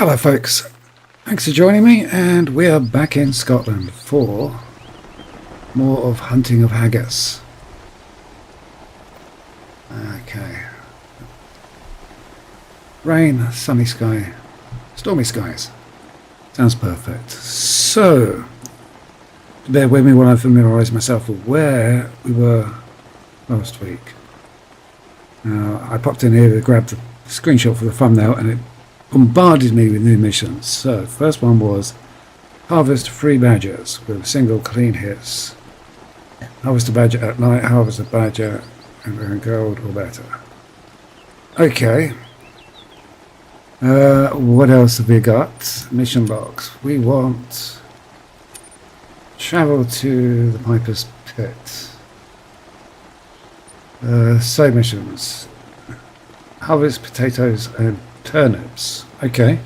Hello folks, thanks for joining me, and we are back in Scotland for more of Hunting of Haggis. Okay. Rain, sunny sky, stormy skies. Sounds perfect. So, bear with me while I familiarise myself with where we were last week. I popped in here to grab the screenshot for the thumbnail and it bombarded me with new missions. So, first one was harvest 3 badgers with single clean hits. Harvest a badger at night, harvest a badger and earn gold or better. Okay. What else have we got? Mission logs. We want travel to the Piper's Pit. Side missions. Harvest potatoes and turnips. Okay.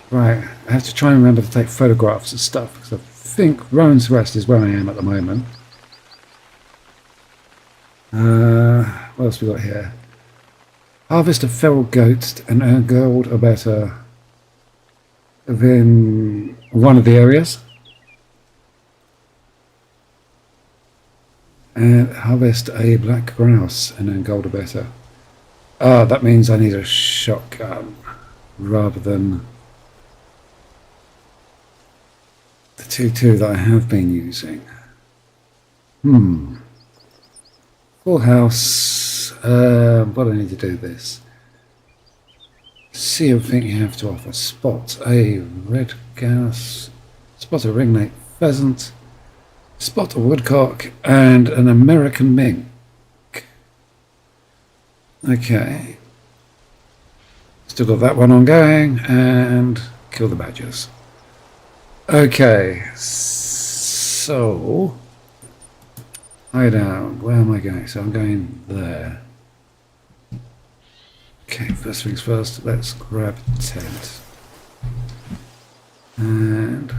Right. I have to try and remember to take photographs of stuff because I think Rowan's Rest is where I am at the moment. What else we got here? Harvest a feral goat and earn gold or better within one of the areas. And harvest a black grouse and earn gold or better. Ah, that means I need a shotgun rather than the Pt3 that I have been using. Full house. What do I need to do this? See everything you have to offer. Spot a red grouse. Spot a ringneck pheasant. Spot a woodcock and an American mink. Okay. Still got that one ongoing, and kill the badgers. Okay, so hide down. Where am I going? So I'm going there. Okay, first things first, let's grab a tent. And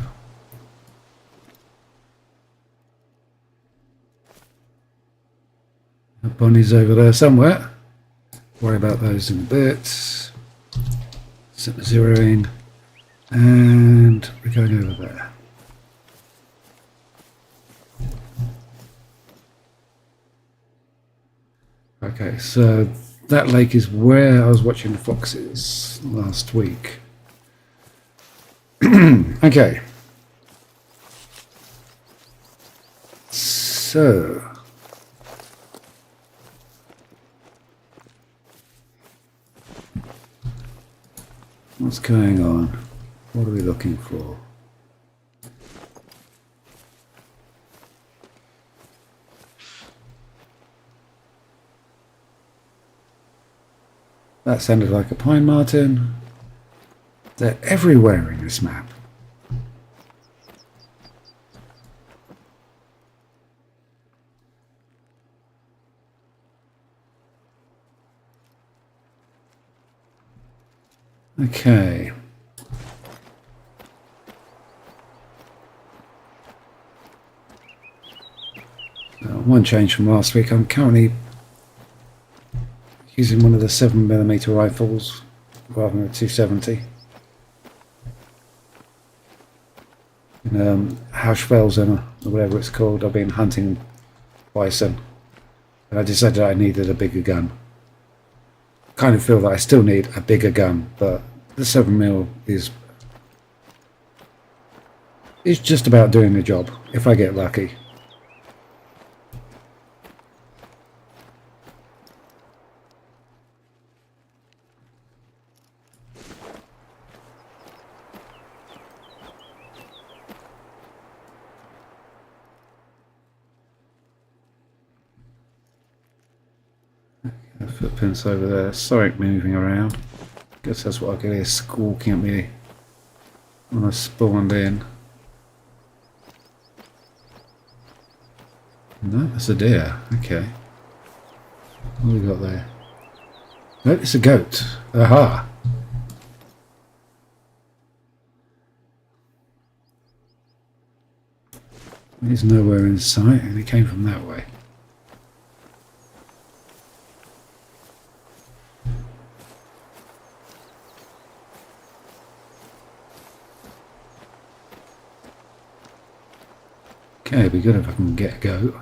the bunny's over there somewhere. Worry about those in a bit. Set the zeroing. And we're going over there. Okay, so that lake is where I was watching the foxes last week. Okay. So what's going on? What are we looking for? That sounded like a pine marten. They're everywhere in this map. Okay. One change from last week. I'm currently using one of the 7mm rifles rather than a 270. Housevelsen or whatever it's called. I've been hunting bison, and I decided I needed a bigger gun. Kind of feel that I still need a bigger gun, but the 7mm is just about doing the job if I get lucky. Footprints over there. Sorry, moving around. Guess that's what I could hear squawking at me when I spawned in. No, that's a deer. Okay. What have we got there? No, it's a goat. Aha! He's nowhere in sight, and he came from that way. Okay, it'd be good if I can get a goat.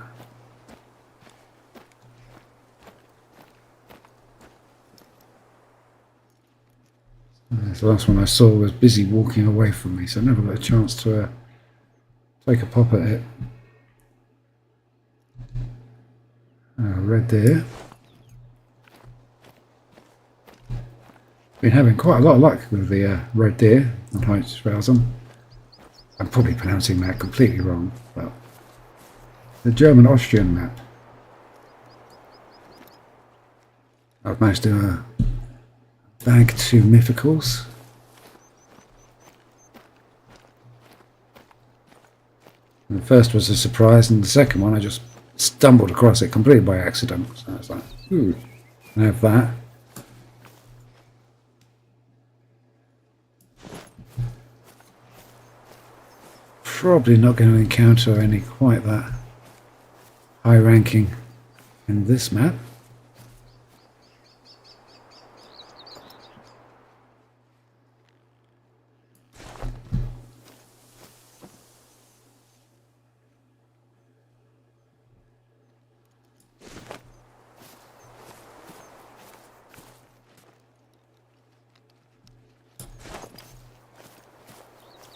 The last one I saw was busy walking away from me, so I never got a chance to take a pop at it. Red deer. Been having quite a lot of luck with the red deer on Haggis. I'm probably pronouncing that completely wrong, but the German-Austrian map. I've managed to bag 2 mythicals. And the first was a surprise, and the second one I just stumbled across it completely by accident. So I was like, ooh, I have that. Probably not going to encounter any quite that high ranking in this map.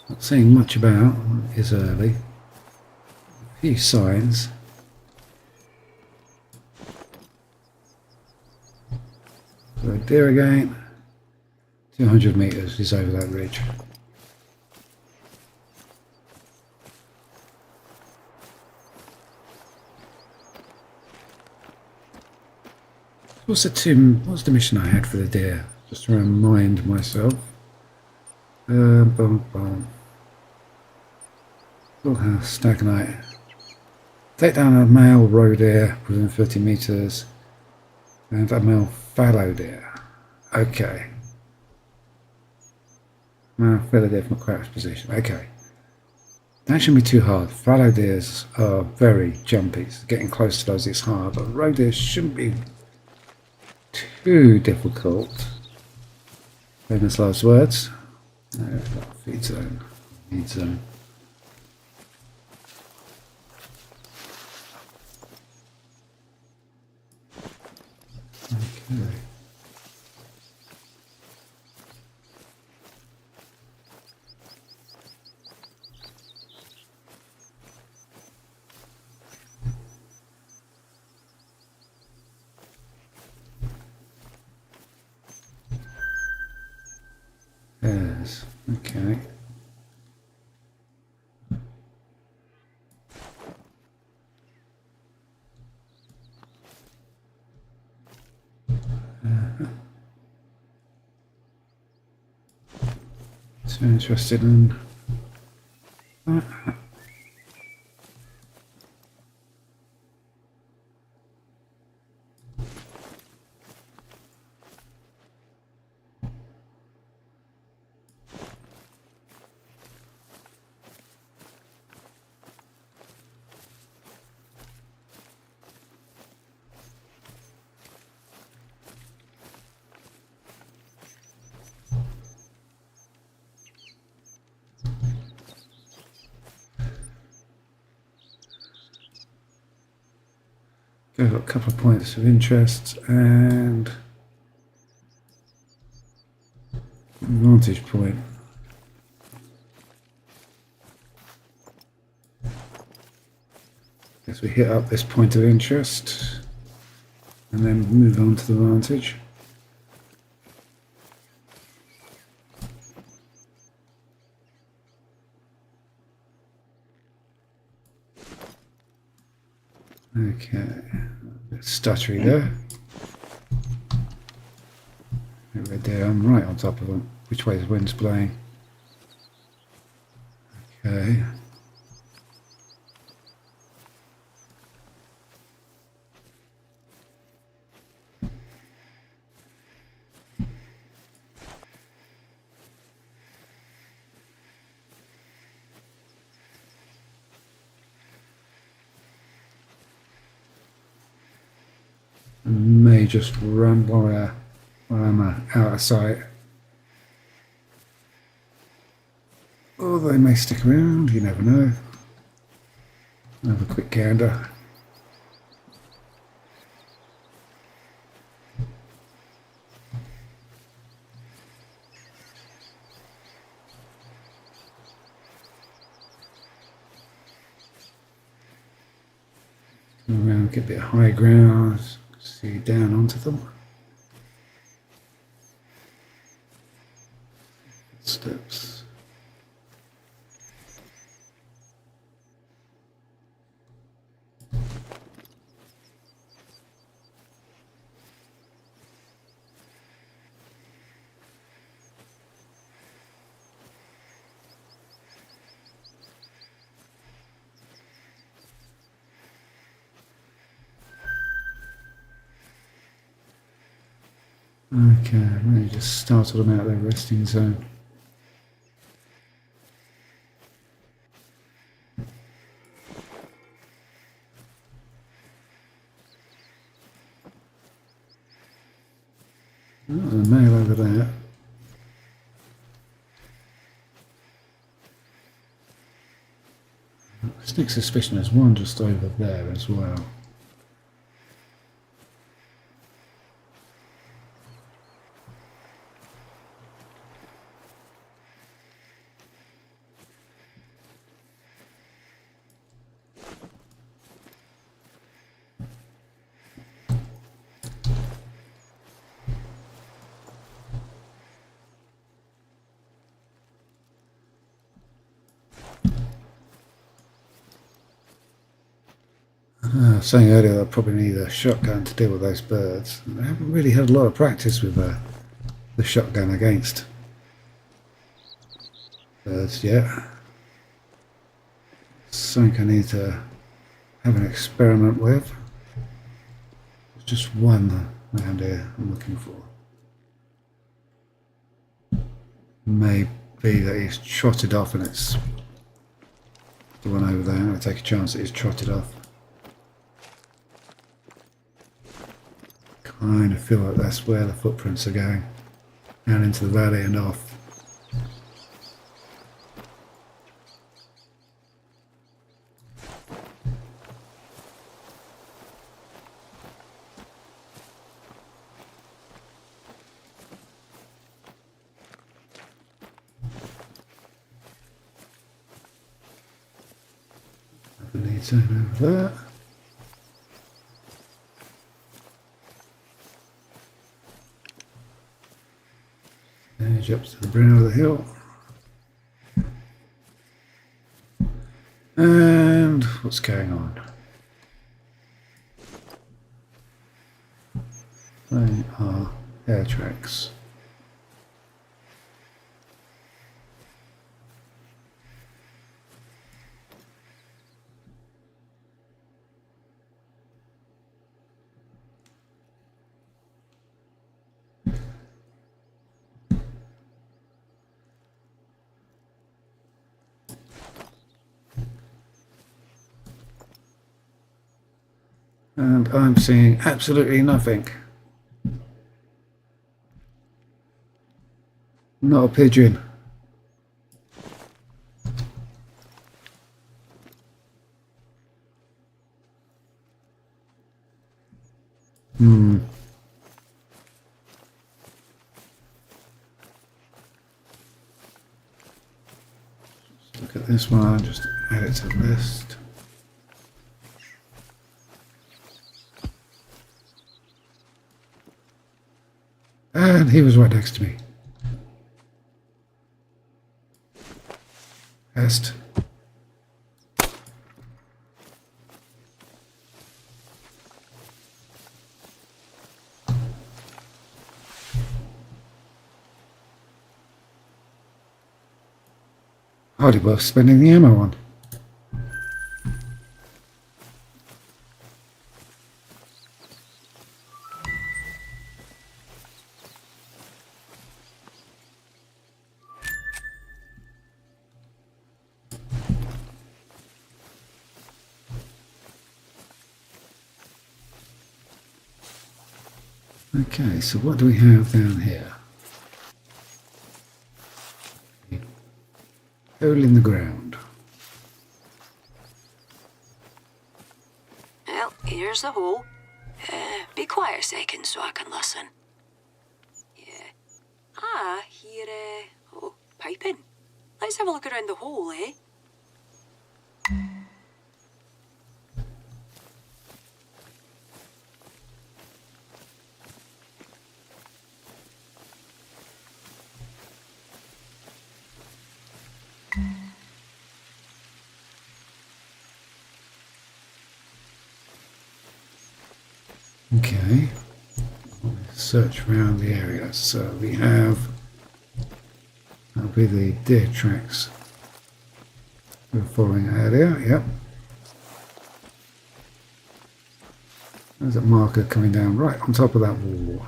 Not seeing much about, it is early. A few signs. So deer again. 200 metres is over that ridge. What's the mission I had for the deer? Just to remind myself. Bullhouse, stagnite. Take down a male roe deer within 30 metres and a male fallow deer. Okay. Now fallow deer from a crouched position. Okay. That shouldn't be too hard. Fallow deers are very jumpy. So getting close to those is hard, but roe deer shouldn't be too difficult. Famous last words. Feed zone. Feed zone. Okay. Yes. Okay. So interested in that. I've got a couple of points of interest and vantage point. As we hit up this point of interest and then move on to the vantage. Okay, a bit stuttery there. Over there, I'm right on top of them. Which way the wind's blowing? Okay. May just run while I'm out of sight. Or they may stick around, you never know. Have a quick gander. Come around, get a bit of high ground, see down onto them. Steps. Okay, maybe just startle them out of their resting zone. Oh, there's a male over there. Sneak suspicion there's one just over there as well. Saying earlier I probably need a shotgun to deal with those birds. I haven't really had a lot of practice with the shotgun against birds yet. Something I need to have an experiment with. There's just one around here I'm looking for. Maybe that he's trotted off and it's the one over there. I'm going to take a chance that he's trotted off. Kind of feel like that's where the footprints are going, down into the valley and off. Nothing needs anything over there. Edge up to the brow of the hill. And what's going on? They are air tracks. And I'm seeing absolutely nothing. Not a pigeon. Look at this one, just add it to the list. And he was right next to me. Est. Hardly worth spending the ammo on. Okay, so what do we have down here? Hole in the ground. Here's the hole. Be quiet a second so I can listen. Yeah. Here, oh, piping. Let's have a look around the hole, eh? Okay. Search around the area. So we have. That'll be the deer tracks we were following earlier. Yep. There's a marker coming down right on top of that wall.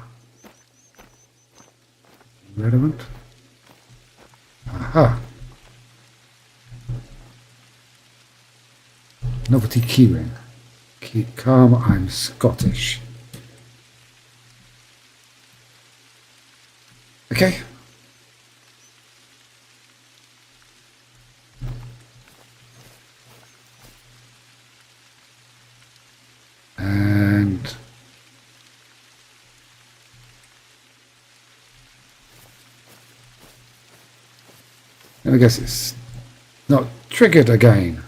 Relevant. Aha. Novelty keyring. Keep calm, I'm Scottish. Okay. And I guess it's not triggered again.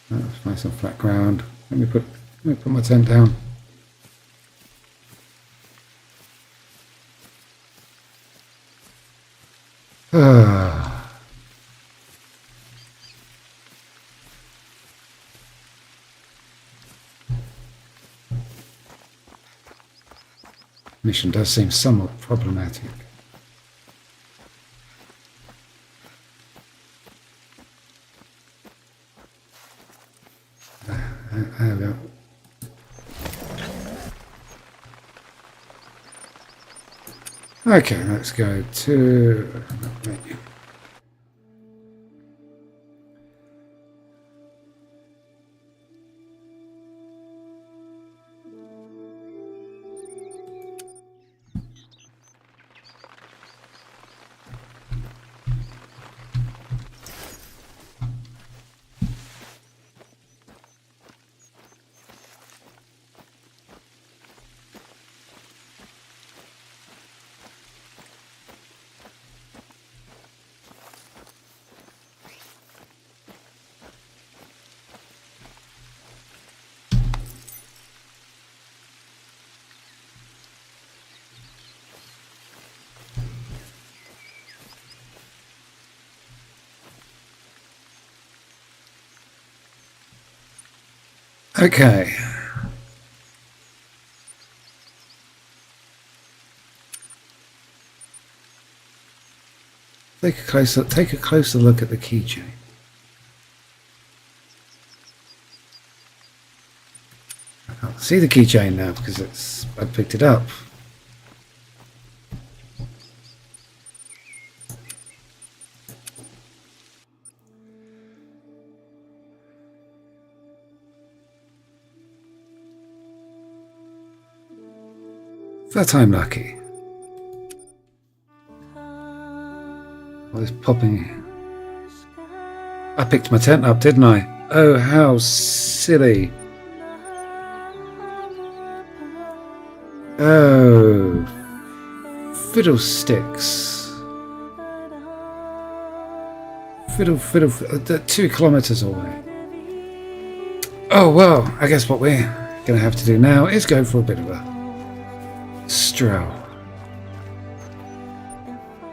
That's nice and flat ground. Let me put my tent down. Mission does seem somewhat problematic. There we go. Okay, let's go to menu. Okay. Take a closer look at the keychain. I can't see the keychain now because I picked it up. That I'm lucky. What is popping? I picked my tent up, didn't I? Oh, how silly. Oh, fiddlesticks. Fiddle, 2 kilometers away. Oh, well, I guess what we're going to have to do now is go for a bit of a stroll.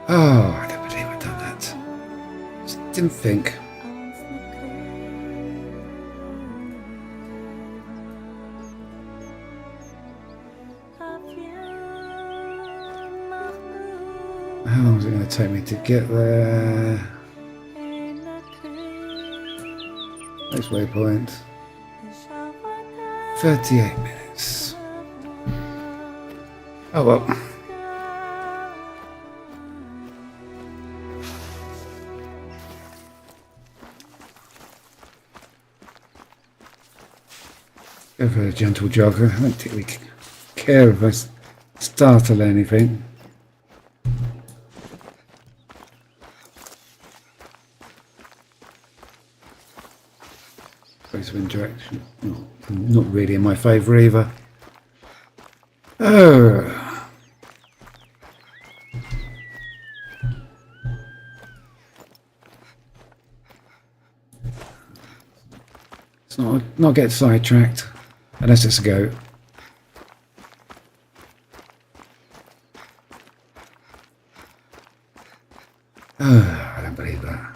Oh, I don't believe I've done that. Just didn't think. How long is it going to take me to get there? Next waypoint. 38 minutes. Oh well. Go for a gentle jogger. I don't think we care if startle anything. Wind direction. Not really in my favour either. Oh. Let's not get sidetracked unless it's a goat. Oh, I don't believe that.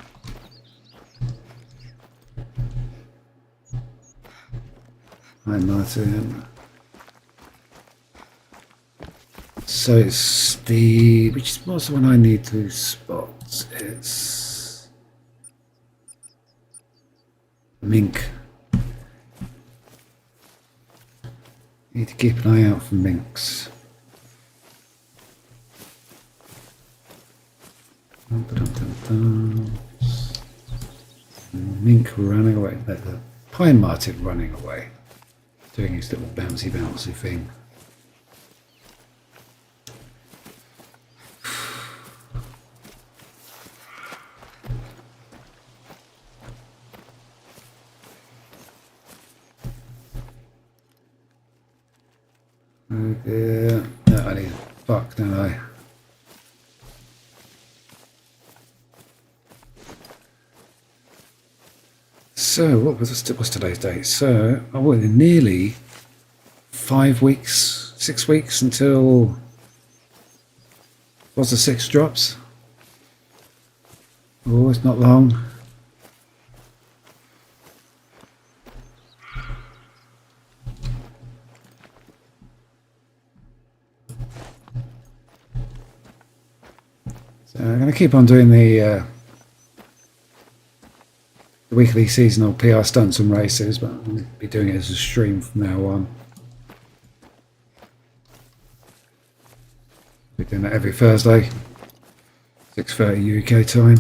Hi Martin. So it's the what's the one I need to spot? It's mink. Need to keep an eye out for minks. Mink running away. The pine marten running away. Doing his little bouncy thing. Oh dear. No, I need a buck, don't I? So, what's today's date? So, nearly 5 weeks, 6 weeks until the 6 drops. Oh, it's not long. So, I'm going to keep on doing the weekly seasonal PR stunts and races, but I'm going to be doing it as a stream from now on. We're doing that every Thursday, 6:30 UK time.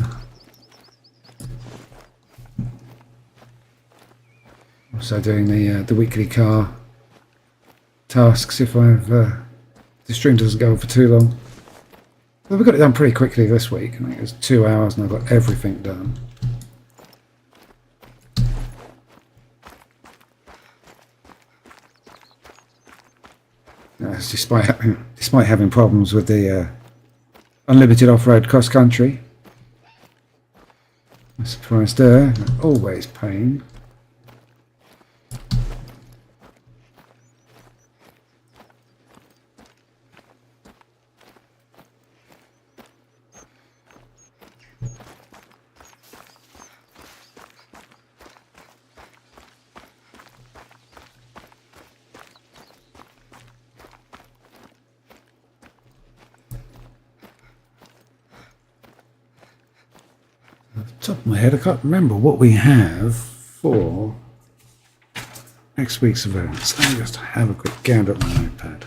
Also doing the weekly car tasks if the stream doesn't go on for too long. Well, we got it done pretty quickly this week. I think it was 2 hours and I got everything done. Despite having problems with the unlimited off-road cross-country. No surprise there. Always pain. Top of my head, I can't remember what we have for next week's events. Let me just have a quick gander at my iPad.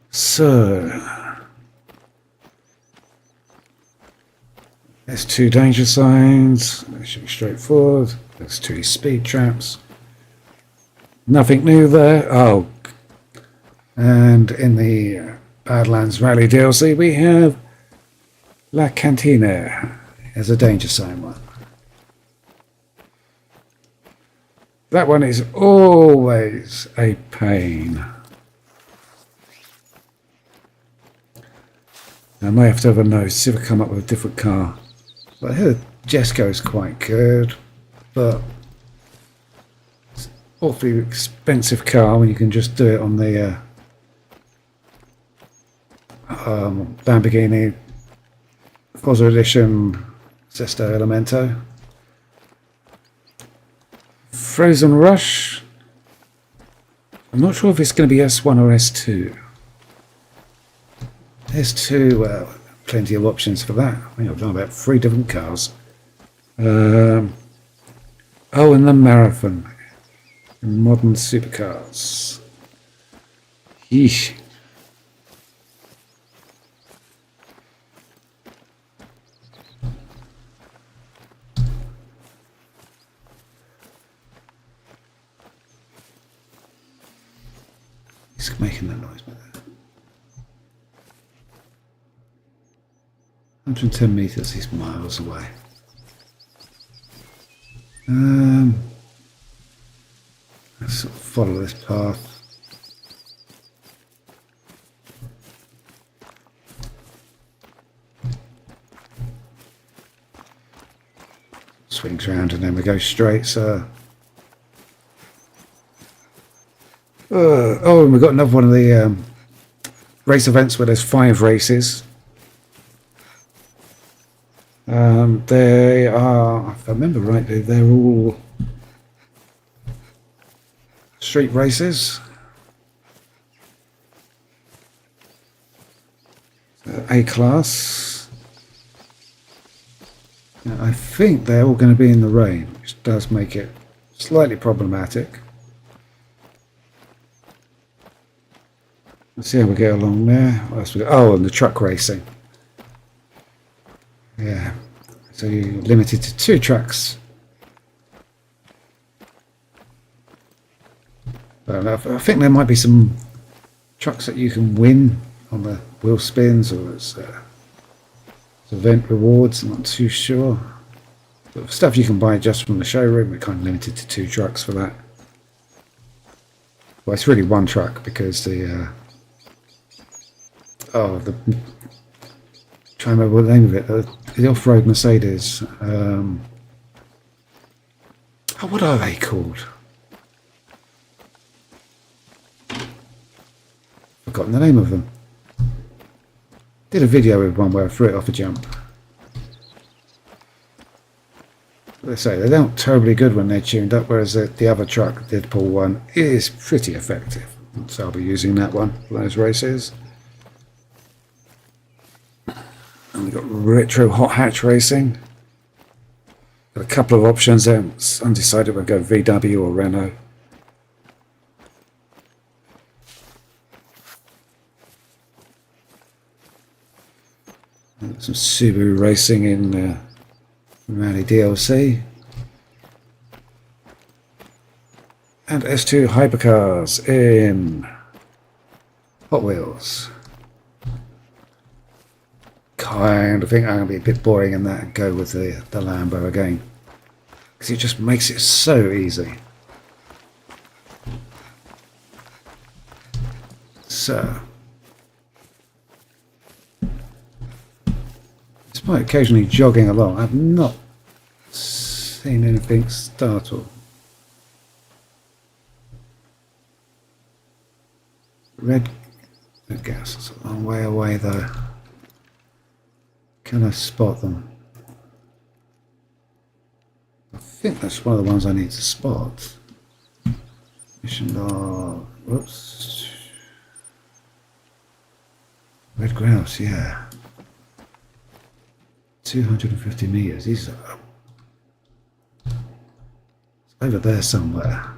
So, there's 2 danger signs. They should be straightforward. There's 2 speed traps. Nothing new there. Oh, and in the Badlands Rally DLC, we have La Cantina as a danger sign one. That one is always a pain. I may have to have a nose, see if I come up with a different car. But I heard Jesco is quite good, but it's an awfully expensive car when you can just do it on the Lamborghini Forza Edition Sesto Elemento. Frozen Rush. I'm not sure if it's going to be S1 or S2. S2, well, plenty of options for that. I think I've done about 3 different cars. Oh, and the Marathon. Modern supercars. Yeesh. it's making that noise. 110 meters, he's miles away. Let's sort of follow this path. Swings round and then we go straight, so... oh, and we've got another one of the race events where there's 5 races. They are, if I remember rightly, they're all street races. A class. Now, I think they're all going to be in the rain, which does make it slightly problematic. Let's see how we get along there. What else we got? Oh, and the truck racing. Yeah. So you're limited to 2 trucks. But I think there might be some trucks that you can win on the wheel spins, or it's event rewards. I'm not too sure. But stuff you can buy just from the showroom, we're kind of limited to 2 trucks for that. Well, it's really 1 truck because the try and remember what the name of it. The off-road Mercedes. What are they called? Forgotten the name of them. Did a video with one where I threw it off a jump. They say they're not terribly good when they're tuned up, whereas the other truck, Deadpool one, is pretty effective. So I'll be using that one for those races. And we've got retro hot hatch racing. Got a couple of options there. It's undecided whether to go VW or Renault. And some Subaru racing in Rally DLC. And S2 hypercars in Hot Wheels. Kind of think I'm going to be a bit boring in that and go with the Lambo again, because it just makes it so easy. So, despite occasionally jogging along, I've not seen anything startle. Red gas is a long way away though. Can I spot them? I think that's one of the ones I need to spot. Mission log. Whoops. Red grouse, yeah. 250 meters. These are over there somewhere.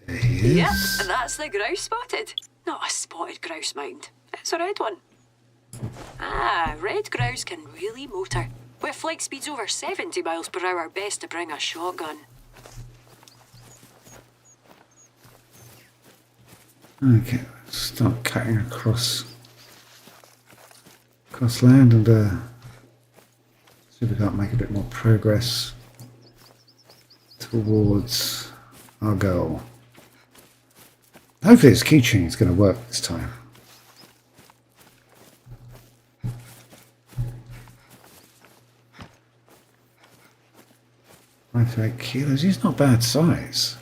There he is. Yep, and that's the grouse spotted. Not a spotted grouse, mind. It's a red one. Ah, red grouse can really motor. With flight speeds over 70 miles per hour, best to bring a shotgun. Okay, let's start cutting across land and see if we can't make a bit more progress towards our goal. Hopefully this keychain is going to work this time. $5 kilos, he's not bad size.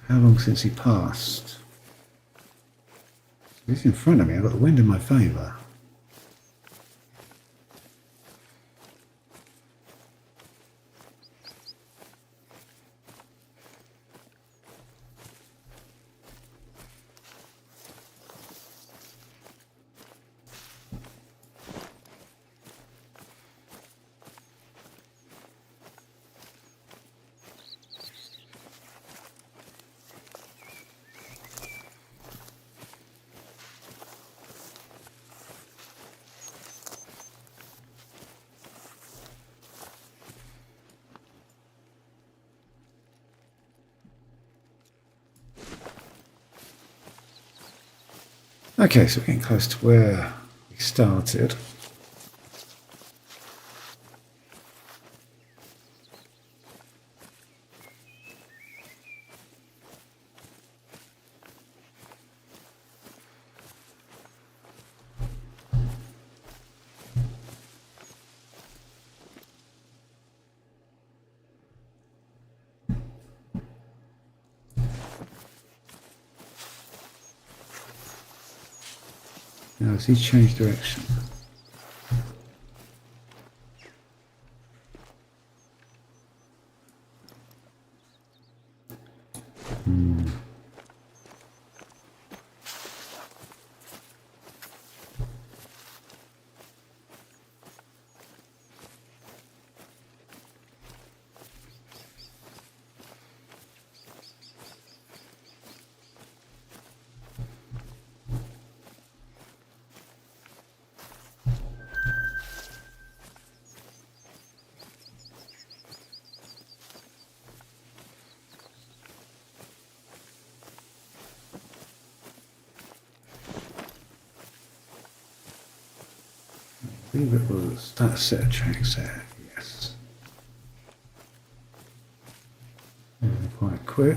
How long since he passed? He's in front of me, I've got the wind in my favour. Okay, so we're getting close to where we started. Now, has he changed direction? I believe it was that set of tracks there, yes. Moving quite quick.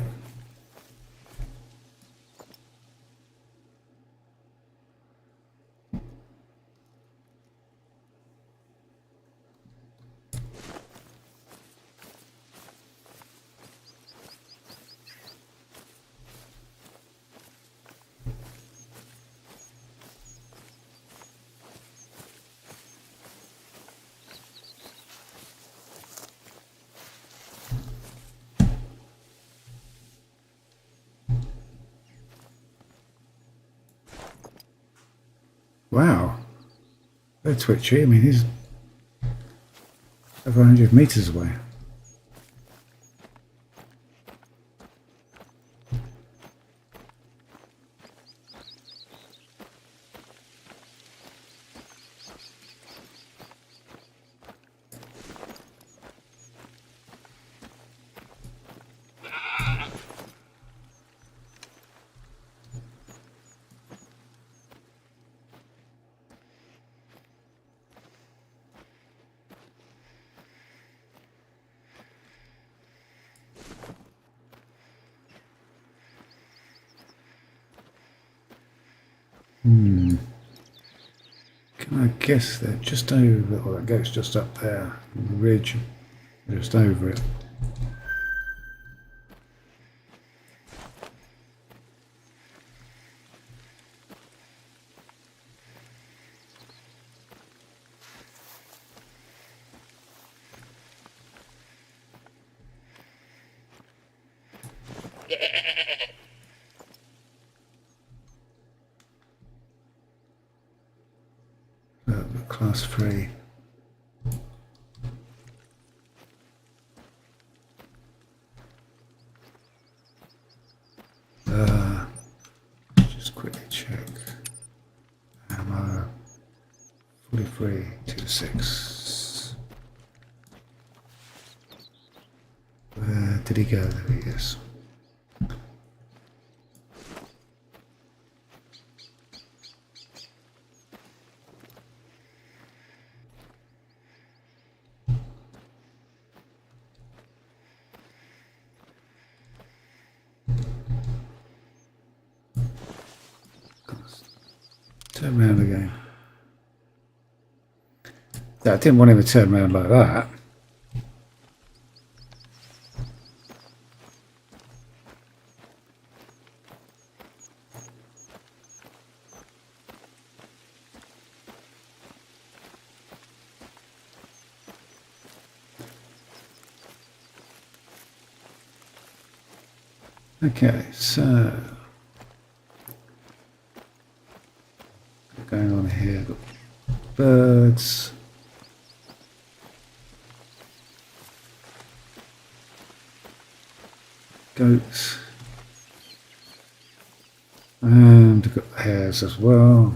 Wow, they're twitchy. I mean, he's over 100 meters away. Can I guess they're just over, or that goat's just up there, on the ridge, just over it. Class 3. Just quickly check. Ammo 43 to 6. Where did he go? There he is. Turn around again. I didn't want him to turn around like that. Okay, so going on here, got birds, goats, and we've got hares as well.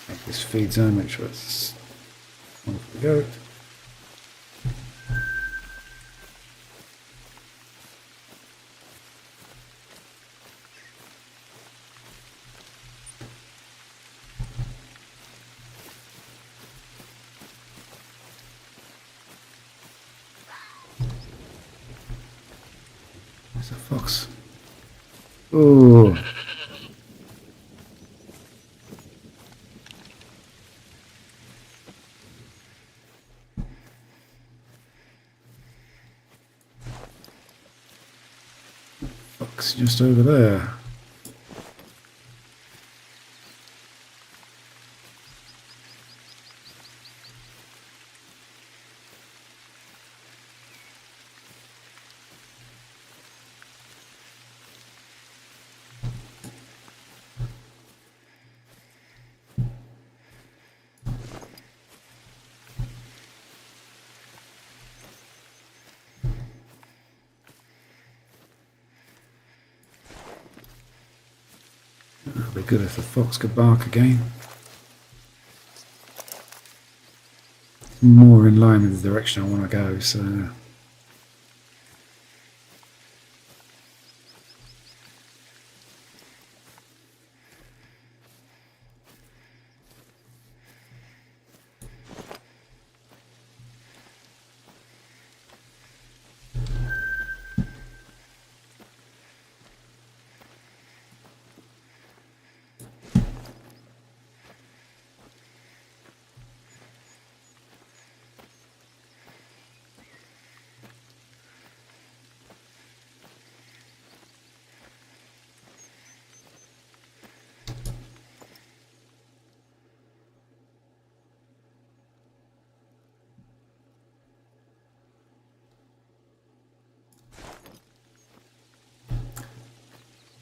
Make this feed zone, make sure it's one for the goat. There's a fox. Oh. Fox just over there. It'd be good if the fox could bark again. More in line with the direction I want to go, so...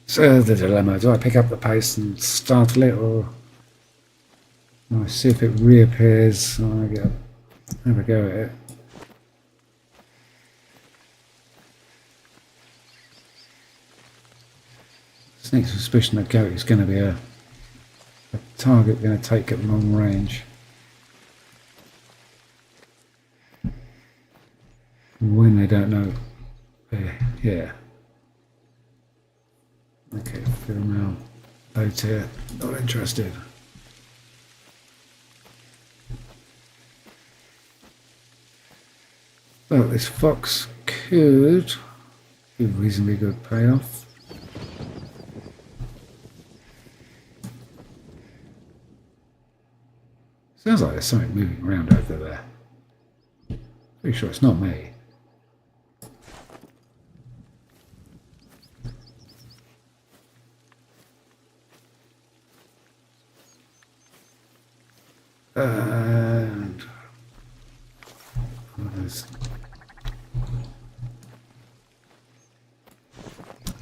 So the dilemma, do I pick up the pace and startle it, or I see if it reappears and I have a go at it? Sneak suspicion that goat is going to be a target we're going to take at long range. When they don't know. Yeah. Okay, female out here, not interested. Well, this fox could be reasonably good payoff. Sounds like there's something moving around over there. Pretty sure it's not me. And others.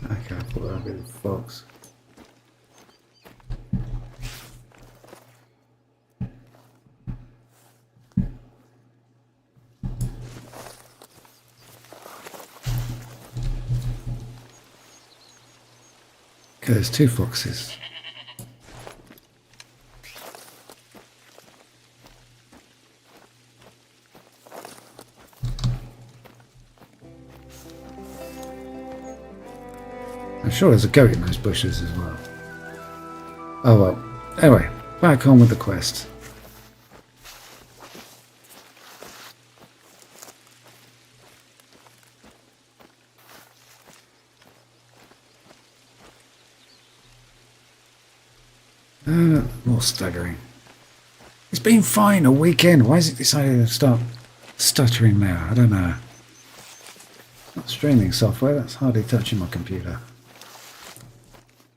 Okay, I thought that would be the fox. Okay, there's two foxes. I'm sure there's a goat in those bushes as well. Oh well. Anyway, back on with the quest. More staggering. It's been fine a weekend. Why is it decided to start stuttering now? I don't know. Not streaming software, that's hardly touching my computer.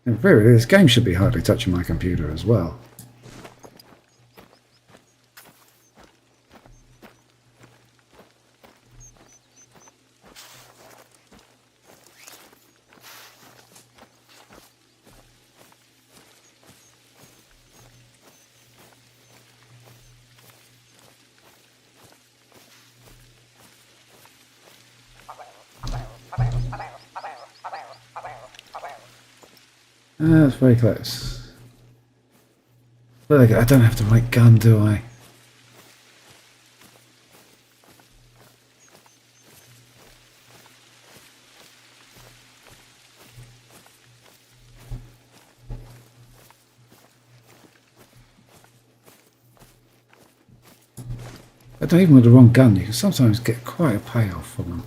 In theory, this game should be hardly touching my computer as well. That's very close. But I don't have the right gun, do I? I don't even with the wrong gun, you can sometimes get quite a payoff from them.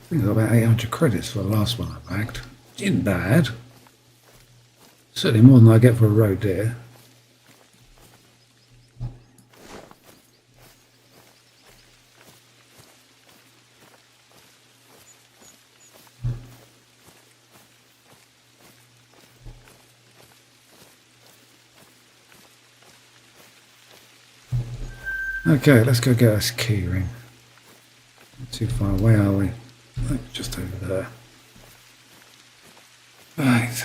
I think I got about 800 credits for the last one I bagged. Isn't bad. Certainly more than I get for a road deer. Okay, let's go get us key ring. Not too far away, are we? Oh, just over there. Right.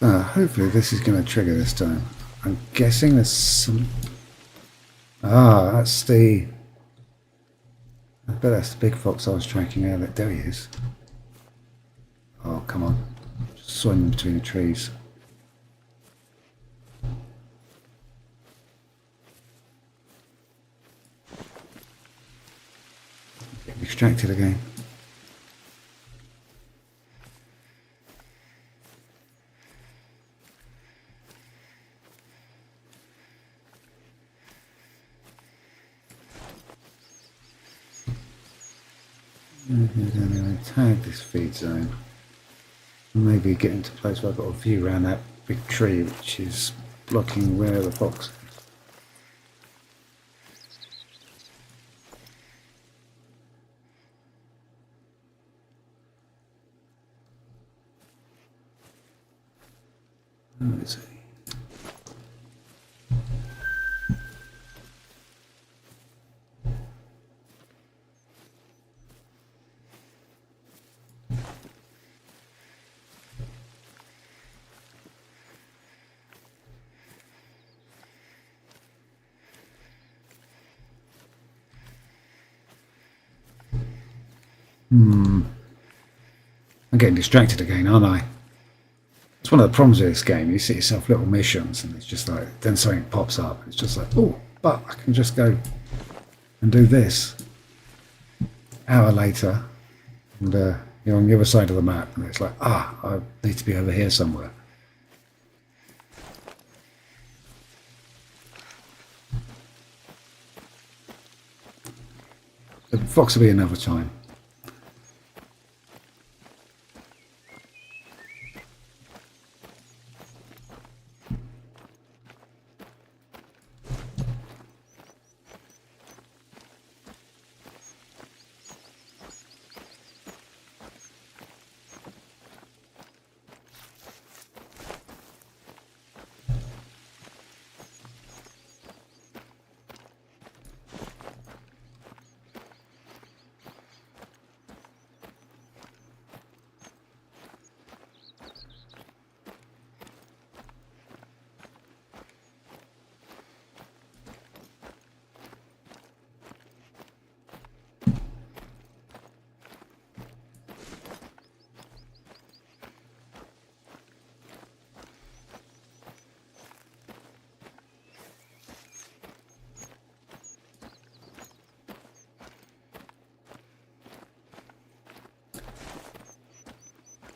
So hopefully this is going to trigger this time. I'm guessing there's some... Ah, that's the... I bet that's the big fox I was tracking earlier. There he is. Oh, come on. Just swimming between the trees. Get distracted again. Maybe I'm going to tag this feed zone. Maybe get into a place where I've got a view around that big tree which is blocking where the fox is. Where is he? I'm getting distracted again, aren't I? It's one of the problems with this game. You set yourself little missions and it's just like, then something pops up. It's just like, oh, but I can just go and do this. Hour later, and you're on the other side of the map and it's like, I need to be over here somewhere. The fox will be another time.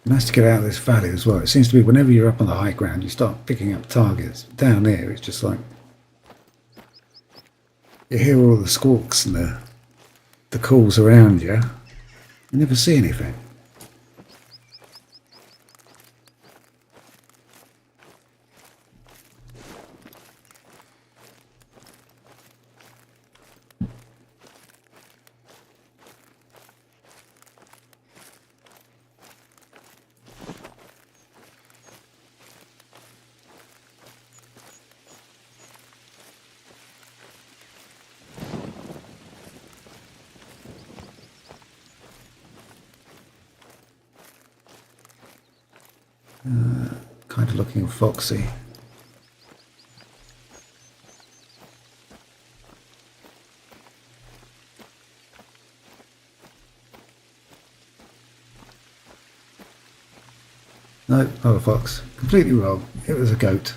Nice to get out of this valley as well. It seems to be whenever you're up on the high ground, you start picking up targets. Down here, it's just like you hear all the squawks and the calls around you. You never see anything. Kind of looking foxy. No, not a fox. Completely wrong. It was a goat.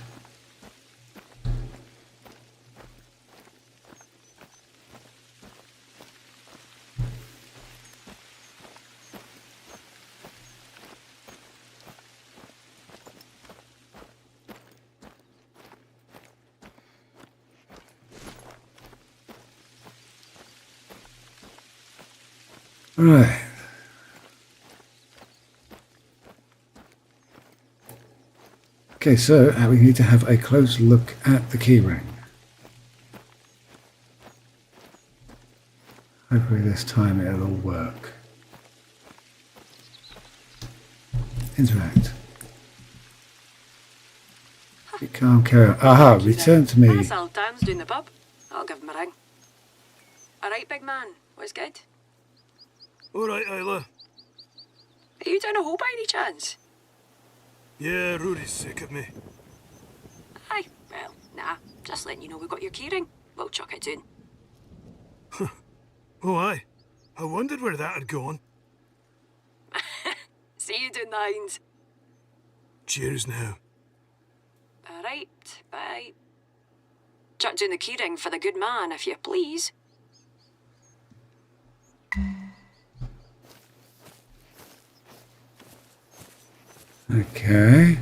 Right. Okay, so we need to have a close look at the keyring. Hopefully this time it'll all work. Interact. You can't carry on. Aha, return to me. That's old Dan's doing the pub. I'll give him a ring. Alright, big man. What's good? Alright, Isla. Are you down a hole by any chance? Yeah, Rory's sick of me. Aye, well, nah. Just letting you know we got your keyring. We'll chuck it soon. Oh, aye. I wondered where that had gone. See you doing the hinds. Cheers now. Alright, bye. Chuck down the keyring for the good man, if you please. Okay.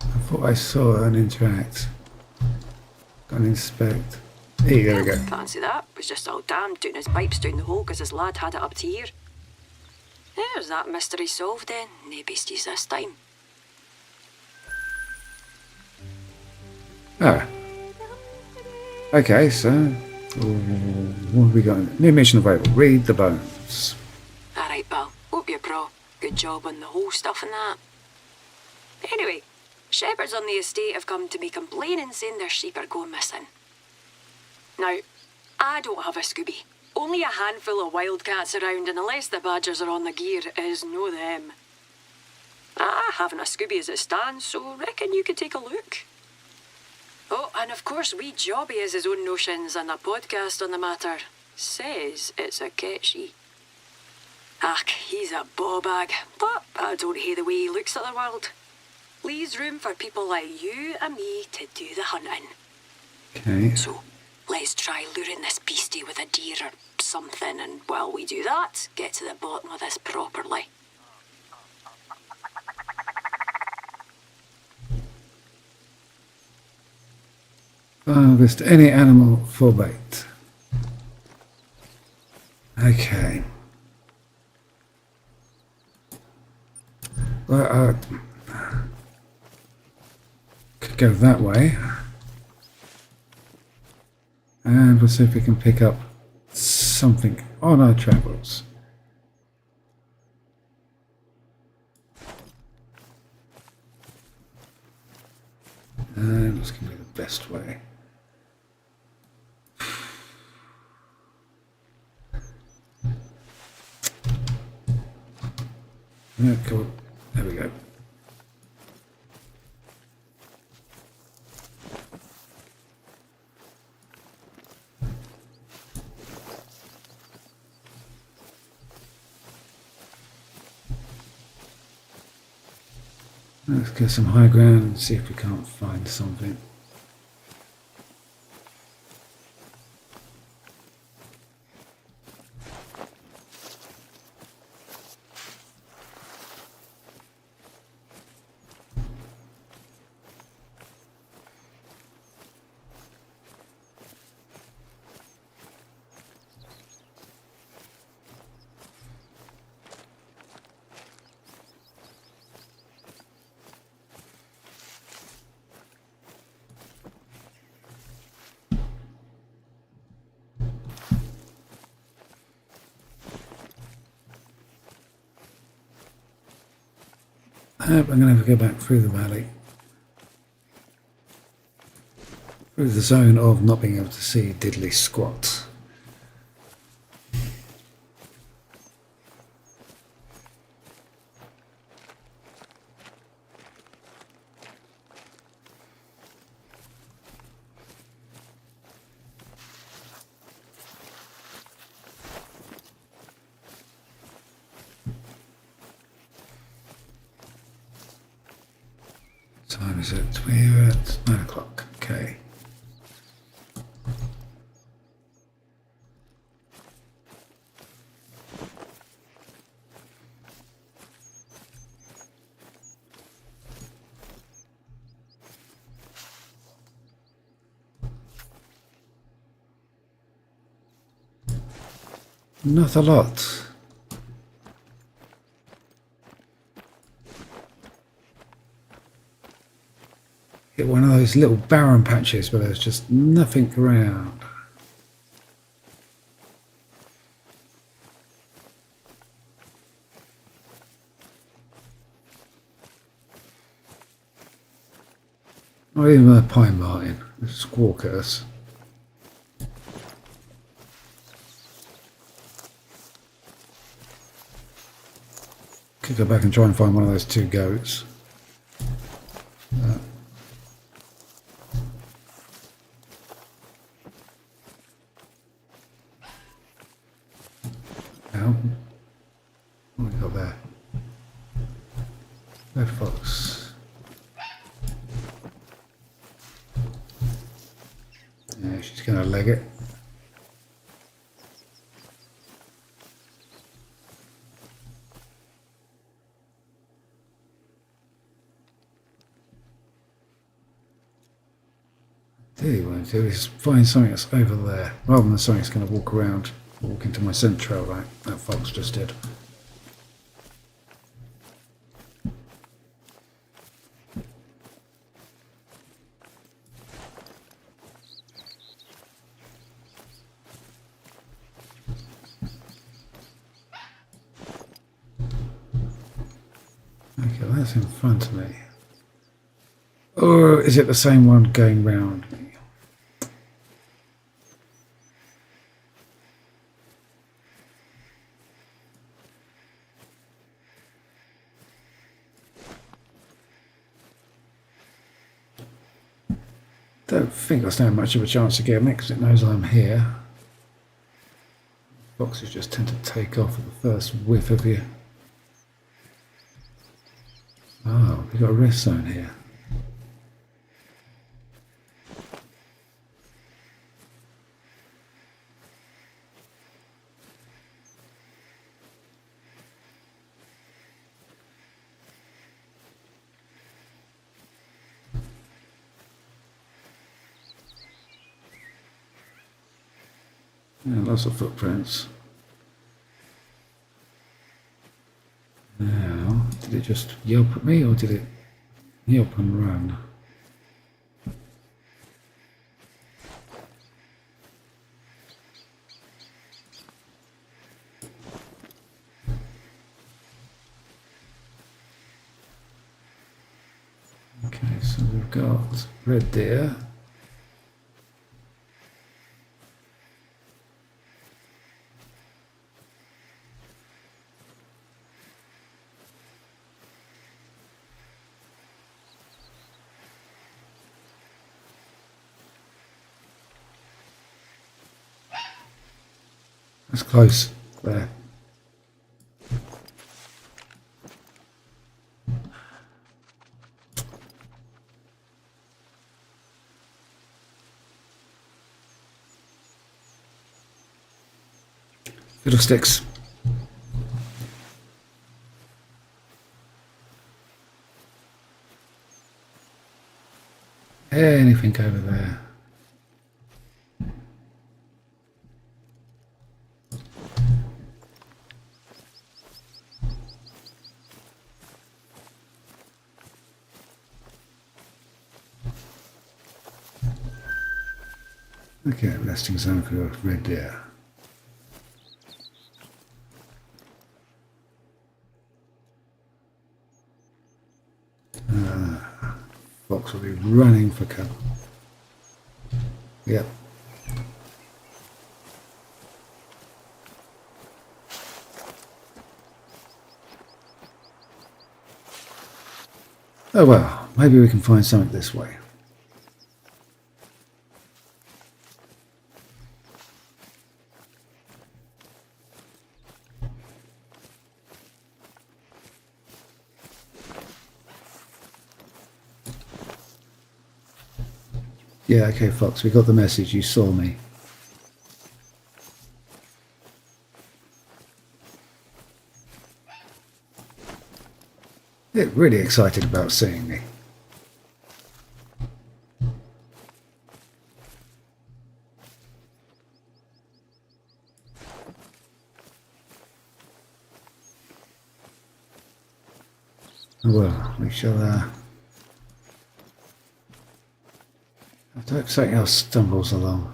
I thought I saw an interact. Got an inspect. Hey, there we go. Fancy that. Was just all damned doing his pipes down the hole because his lad had it up to here. There's that mystery solved then. No beasties this time. Ah. Okay, so what have we got? New mission available. Read the bones. Alright, pal. Hope you're pro. Good job on the whole stuff and that. Anyway, shepherds on the estate have come to me complaining saying their sheep are going missing. Now, I don't have a Scooby. Only a handful of wildcats around, and unless the badgers are on the gear, it is no them. I haven't a Scooby as it stands, so reckon you could take a look. Oh, and of course, wee Jobby has his own notions, and a podcast on the matter says it's a catchy. Ach, he's a bawbag, but I don't hate the way he looks at the world. Leaves room for people like you and me to do the hunting. Okay. So, let's try luring this beastie with a deer or something, and while we do that, get to the bottom of this properly. Harvest any animal for bait. Okay. Well, could go that way. And we'll see if we can pick up something on our travels. And what's going to be the best way? Yeah, cool. There we go. Let's get some high ground and see if we can't find something. I'm going to have to go back through the valley. Through the zone of not being able to see diddly squat. Time is it? We're at 9 o'clock. Okay. Not a lot. Hit one of those little barren patches where there's just nothing around. Not even a pine marten, a squawk at us. Could go back and try and find one of those two goats. Now, what have we got there? Red fox. Yeah, she's going to leg it. What I want to do is find something that's over there, rather than something that's going to walk around, walk into my scent trail like that fox just did. Okay, that's in front of me. Or is it the same one going round me? Don't think I stand much of a chance of getting it because it knows I'm here. Foxes just tend to take off at the first whiff of you. Oh, we've got a rest zone here. Yeah, lots of footprints. Now, did it just yelp at me or did it yelp and run? Okay, so we've got red deer. That's close there. Fiddlesticks. Anything over there? Okay, resting zone for red deer. Fox will be running for cover. Yep. Oh well, maybe we can find something this way. Yeah, okay, Fox, we got the message. You saw me. They're really excited about seeing me. Well, we shall have to hope something else stumbles along.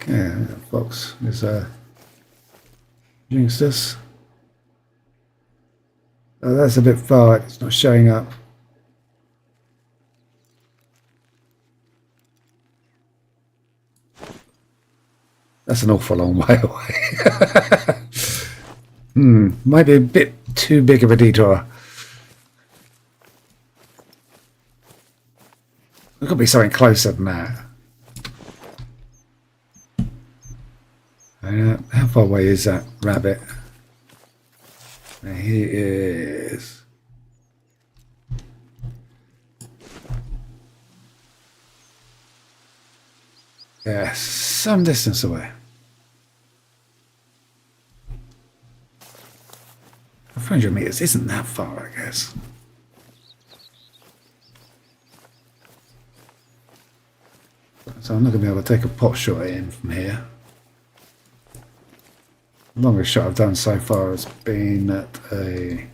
Yeah, that fox is jinxed us. Oh, that's a bit far, it's not showing up. That's an awful long way away. Might be a bit too big of a detour. There could be something closer than that. How far away is that rabbit? There he is. Yeah, some distance away. 400 meters isn't that far, I guess. So I'm not going to be able to take a pot shot in from here. The longest shot I've done so far has been at a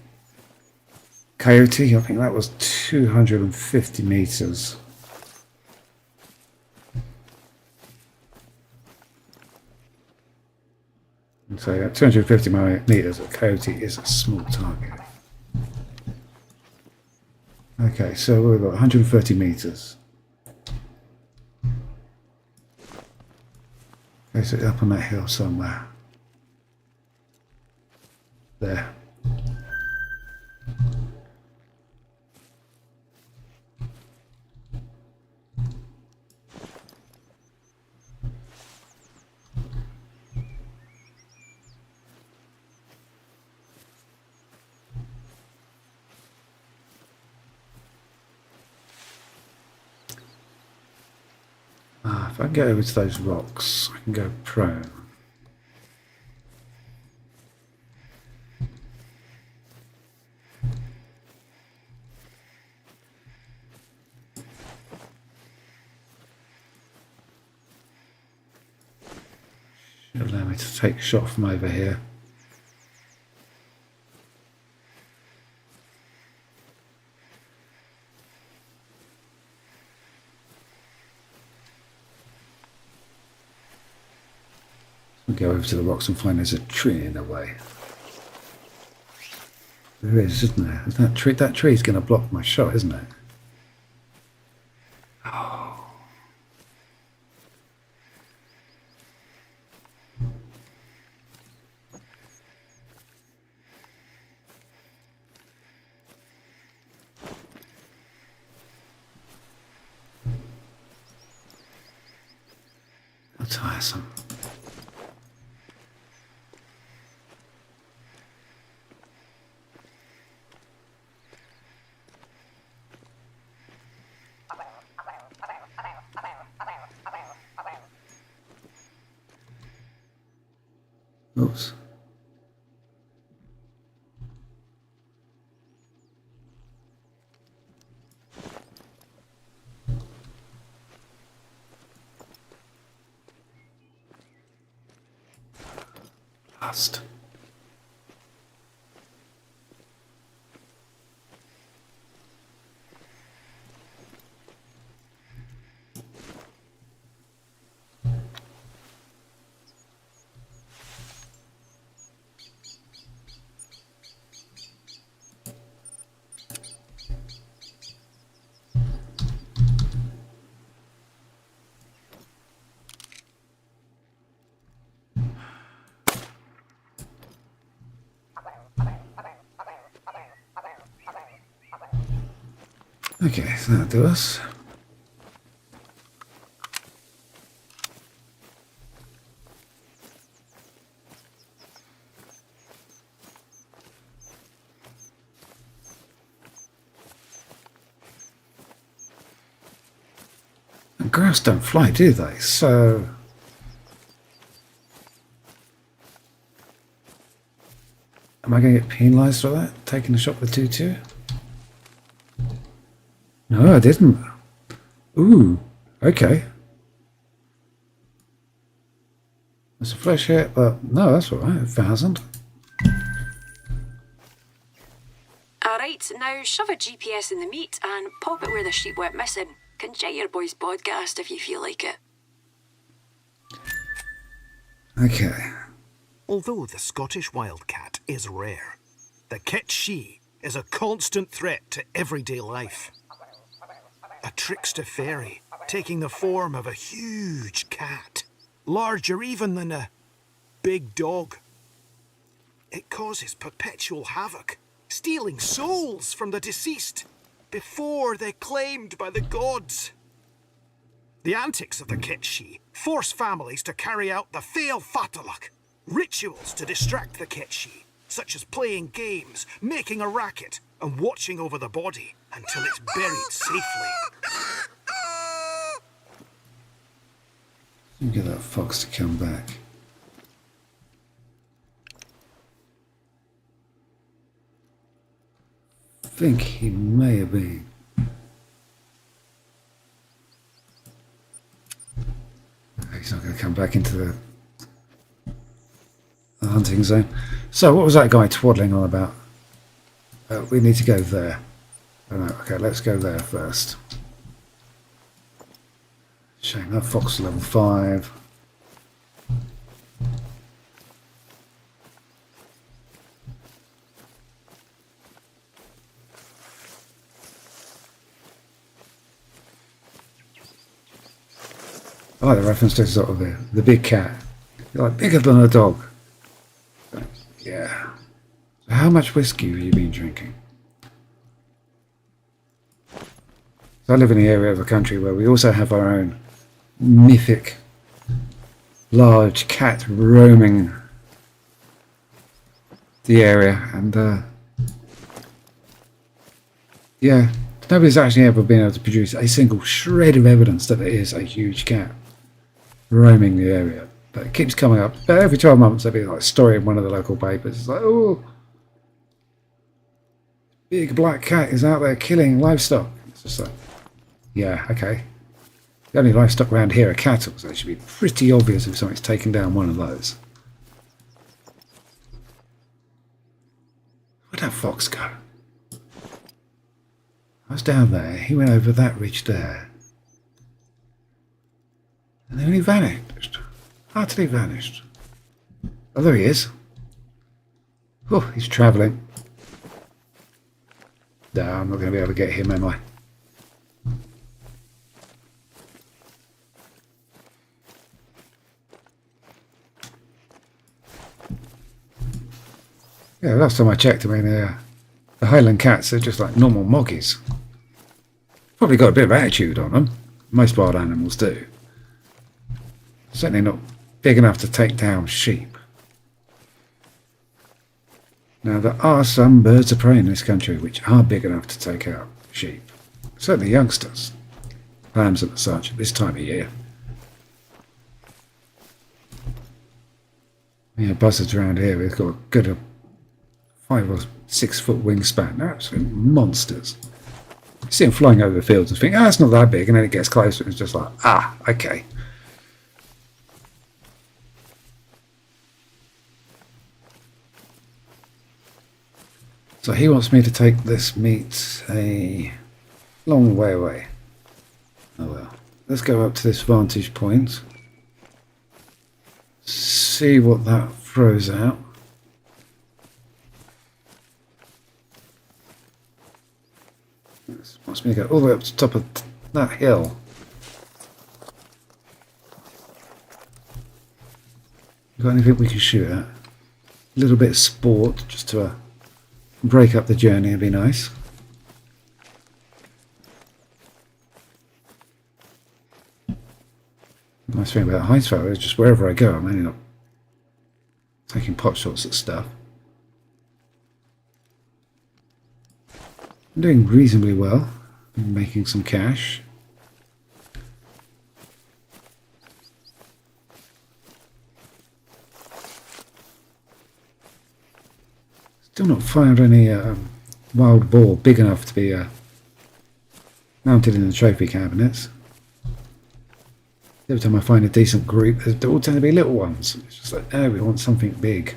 coyote. I think that was 250 meters. And so at 250 meters, a coyote is a small target. Okay, so we've got 130 meters. Okay, so up on that hill somewhere. There. If I can get over to those rocks, I can go prone. Should allow me to take a shot from over here. I'll go over to the rocks and find there's a tree in the way. There is, isn't there? That tree's going to block my shot, isn't it? Oh. How tiresome. Oops. Lost. Okay, so that'll do us. And grouse don't fly, do they? So am I going to get penalised for that? Taking a shot with 2-2? No, I didn't. Ooh, okay. That's a fresh hit, but no, that's alright. 1,000. Alright, now shove a GPS in the meat and pop it where the sheep went missing. Can check your boy's podcast if you feel like it. Okay. Although the Scottish wildcat is rare, the cotw is a constant threat to everyday life. A trickster fairy taking the form of a huge cat, larger even than a big dog. It causes perpetual havoc, stealing souls from the deceased before they're claimed by the gods. The antics of the cotw force families to carry out the Fail Fatalach, rituals to distract the cotw, such as playing games, making a racket, and watching over the body until it's buried safely. Get that fox to come back. I think he may have been. He's not going to come back into the hunting zone. So what was that guy twaddling on about? We need to go there. Oh, no. Okay, let's go there first. Shame that fox is level 5. I like the reference to sort of the big cat. You're like bigger than a dog. Yeah. So how much whiskey have you been drinking? So I live in the area of the country where we also have our own mythic large cat roaming the area, and yeah, nobody's actually ever been able to produce a single shred of evidence that it is a huge cat roaming the area, but it keeps coming up. But every 12 months there'll be like a story in one of the local papers. It's like, oh, big black cat is out there killing livestock. It's just like, yeah, okay. The only livestock around here are cattle, so it should be pretty obvious if somebody's taken down one of those. Where'd that fox go? I was down there, he went over that ridge there. And then he vanished. Utterly vanished. Oh, there he is. Oh, he's travelling. No, I'm not going to be able to get him, am I? Yeah, last time I checked, I mean, the Highland cats are just like normal moggies. Probably got a bit of attitude on them. Most wild animals do. Certainly not big enough to take down sheep. Now, there are some birds of prey in this country which are big enough to take out sheep. Certainly youngsters. Lambs and such at this time of year. Yeah, buzzards around here, we've got a good 5 or 6 foot wingspan. They're absolute monsters. You see them flying over the fields and think, it's not that big, and then it gets closer and it's just like, okay. So he wants me to take this meat a long way away. Oh well. Let's go up to this vantage point. See what that throws out. This wants me to go all the way up to the top of that hill. Got anything we can shoot at? A little bit of sport just to break up the journey would be nice. The nice thing about height photo is just wherever I go, I'm ending up taking pot shots at stuff. I'm doing reasonably well. I'm making some cash. Still not found any wild boar big enough to be mounted in the trophy cabinets. Every time I find a decent group, they all tend to be little ones. It's just like, oh, we want something big.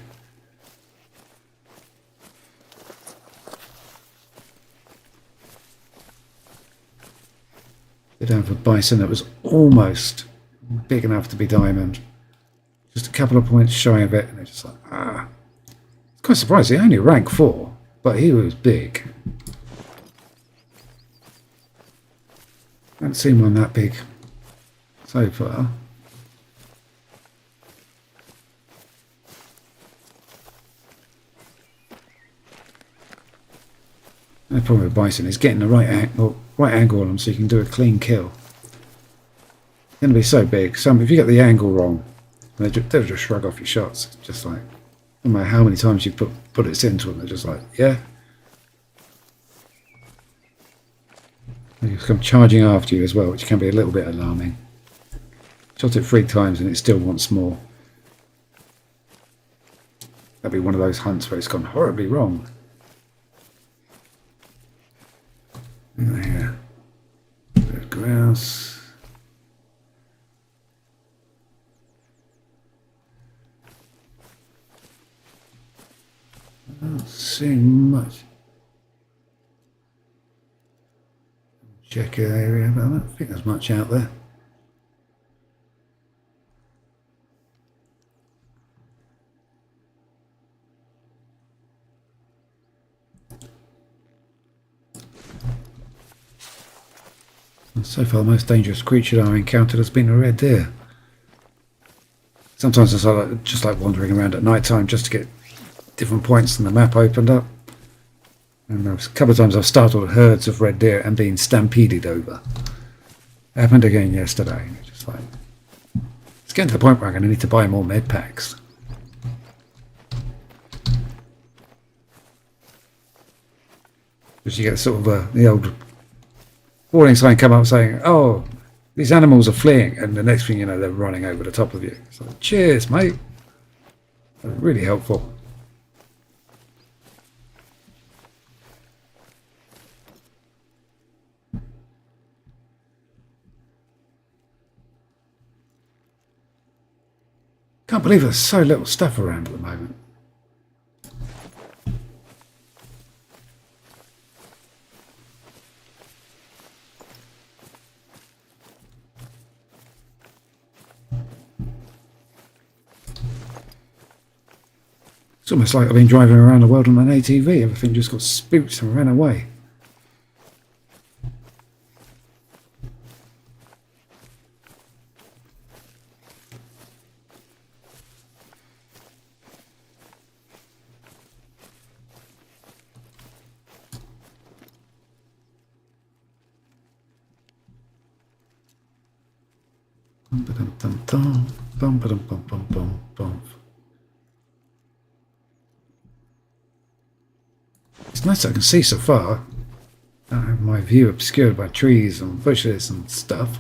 Did have a bison that was almost big enough to be diamond. Just a couple of points shy of it, and it's just like, ah. Quite surprising, only rank 4, but he was big. I haven't seen one that big so far. The problem with bison is getting the right angle on them so you can do a clean kill. It's going to be so big. If you get the angle wrong, they'll just shrug off your shots. It's just like, no matter how many times you put it into them, they're just like, yeah. They come charging after you as well, which can be a little bit alarming. Shot it 3 times and it still wants more. That'd be one of those hunts where it's gone horribly wrong. There. Red grouse. I don't see much. Check area, but I don't think there's much out there. And so far, the most dangerous creature I've encountered has been a red deer. Sometimes I just like wandering around at night time just to get different points in the map opened up. And a couple of times I've startled herds of red deer and been stampeded over. It happened again yesterday. Just like, it's getting to the point where I'm going to need to buy more med packs. Because you get sort of the old warning sign come up saying, oh, these animals are fleeing, and the next thing you know, they're running over the top of you. It's like, cheers, mate. That's really helpful. Can't believe there's so little stuff around at the moment. It's almost like I've been driving around the world on an ATV. Everything just got spooked and ran away. It's nice I can see so far. I have my view obscured by trees and bushes and stuff.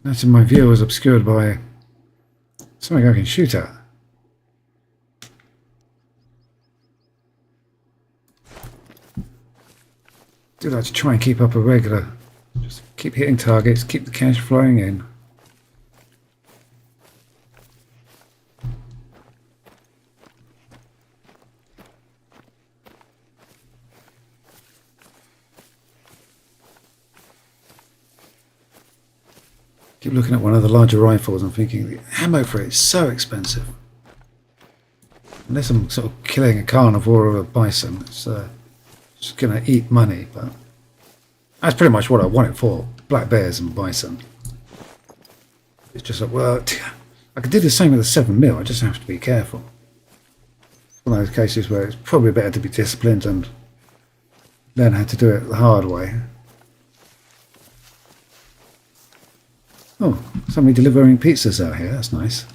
Notice my view was obscured by something I can shoot at. Do like to try and keep up a regular. Just keep hitting targets, keep the cash flowing in. Keep looking at one of the larger rifles and thinking the ammo for it is so expensive. Unless I'm sort of killing a carnivore or a bison, it's just going to eat money. But that's pretty much what I want it for: black bears and bison. It's just like, well, I could do the same with a 7mm. I just have to be careful. It's one of those cases where it's probably better to be disciplined and learn how to do it the hard way. Oh, somebody delivering pizzas out here. That's nice.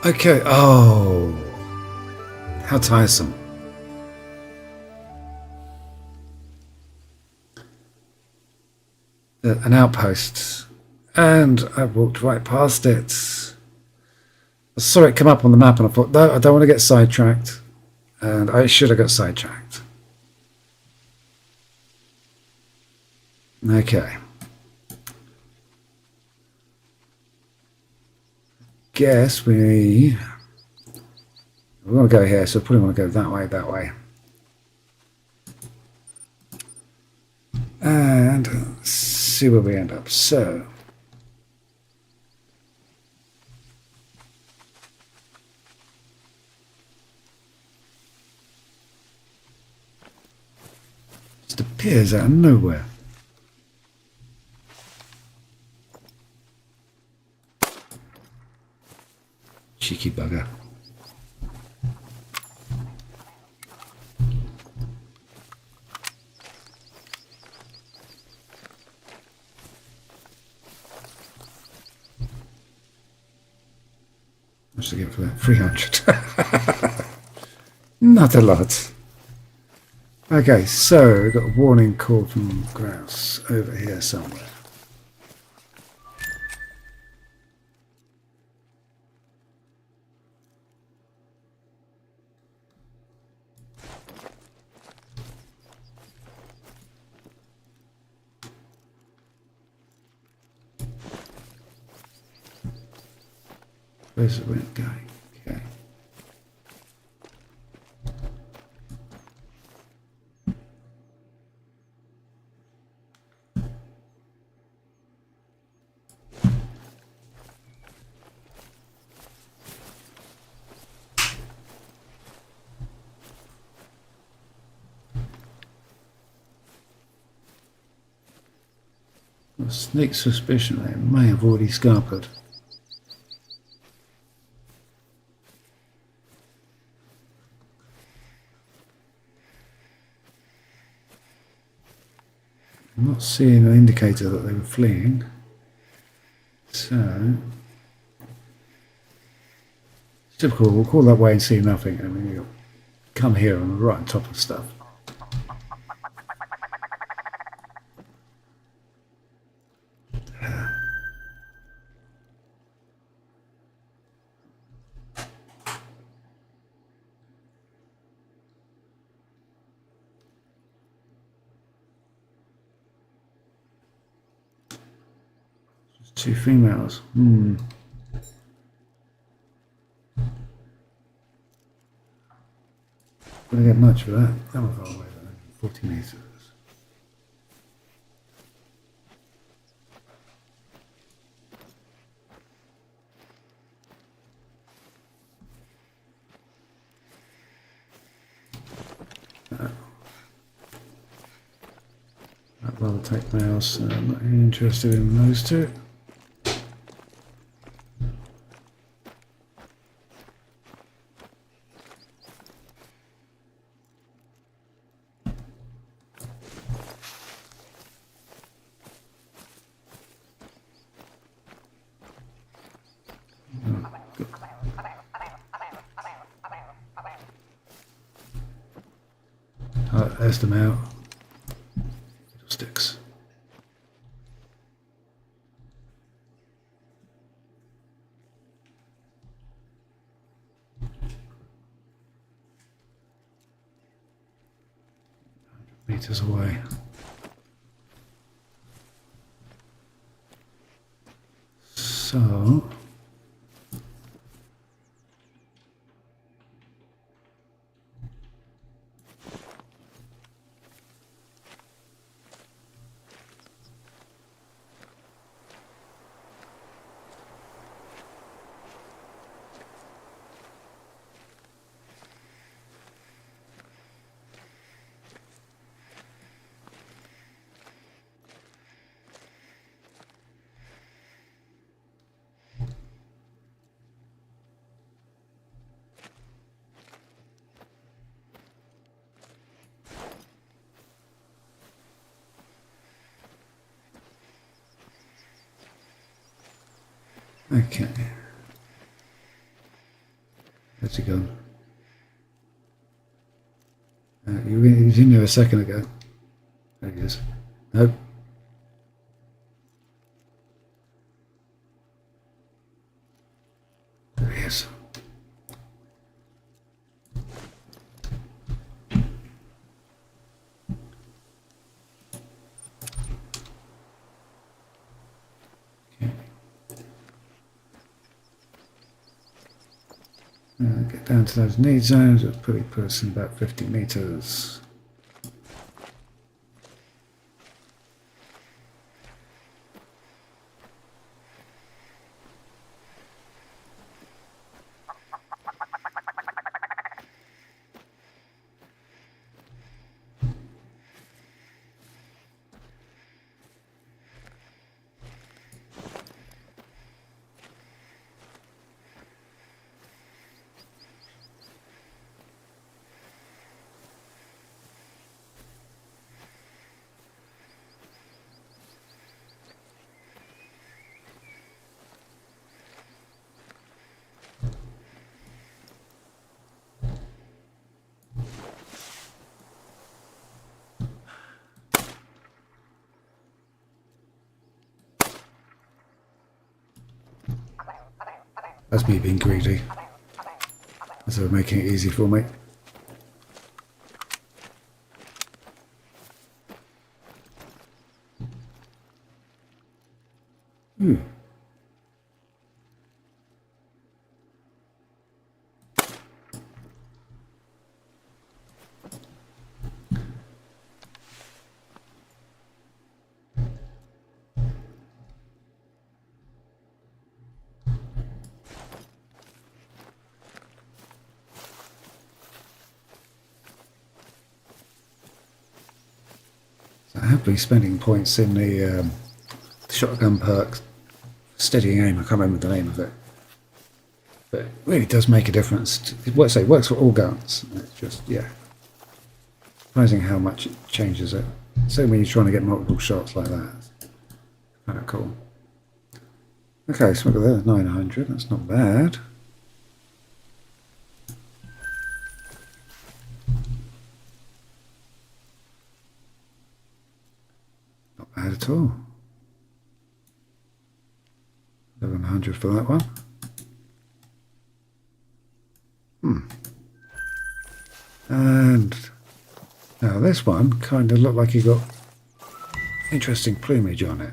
Okay. Oh, how tiresome. An outpost, and I walked right past it. I saw it come up on the map and I thought, no, I don't want to get sidetracked, and I should have got sidetracked. Okay, guess we want to go here, so probably want to go that way, and see where we end up. So just appears out of nowhere. Cheeky bugger. How much to get for that? 300. Not a lot. Okay, so we've got a warning call from grouse over here somewhere. Where's the wind going? Okay. A sneak suspicion they may have already scarpered. I'm not seeing an indicator that they were fleeing, so it's typical. We'll call that way and see nothing, and then you'll come here and we're right on top of stuff. Two females. Don't get much for that. That was all the way there. 40 meters. I'd rather take males, so I'm not interested in those two. There's the male. Sticks. Meters away. So Okay. Where's he gone? He was in there a second ago. There he is. Nope. There he is. Get down to those need zones. It'll probably put us in about 50 meters. That's me being greedy. As they were making it easy for me. I have been spending points in the shotgun perk, steadying aim. I can't remember the name of it, but it really does make a difference. It works for all guns. It's just, yeah, surprising how much it changes it. So when you're trying to get multiple shots like that, it's kind of cool. Okay, so look at that, 900. That's not bad. Bad at all. 1100 for that one. And now this one kind of looked like he got interesting plumage on it.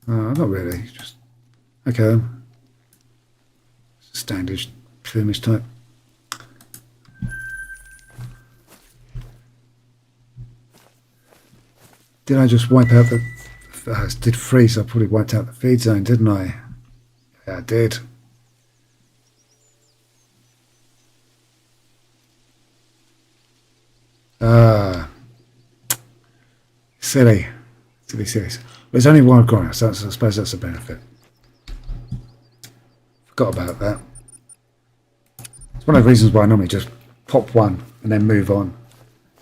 Not really. Just okay. Standard plumage type. Did I just wipe out the... did freeze, I probably wiped out the feed zone, didn't I? Yeah, I did. Silly. Silly. But it's only wild grass, so I suppose that's a benefit. Forgot about that. It's one of the reasons why I normally just pop one and then move on.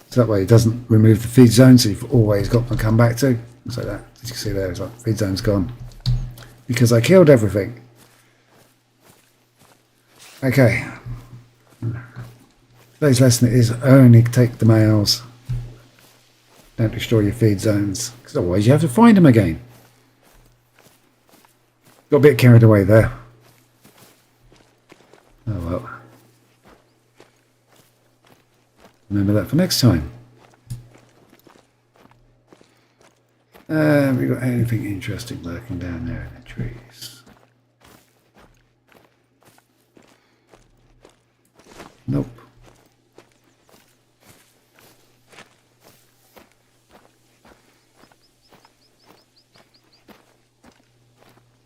So that way it doesn't remove the feed zone, so you've always got to come back to. So that, as you can see there, it's like feed zone's gone. Because I killed everything. Okay. Today's lesson is only take the males. Don't destroy your feed zones, because otherwise you have to find them again. Got a bit carried away there. Oh well. Remember that for next time. Have we got anything interesting lurking down there in the trees? Nope.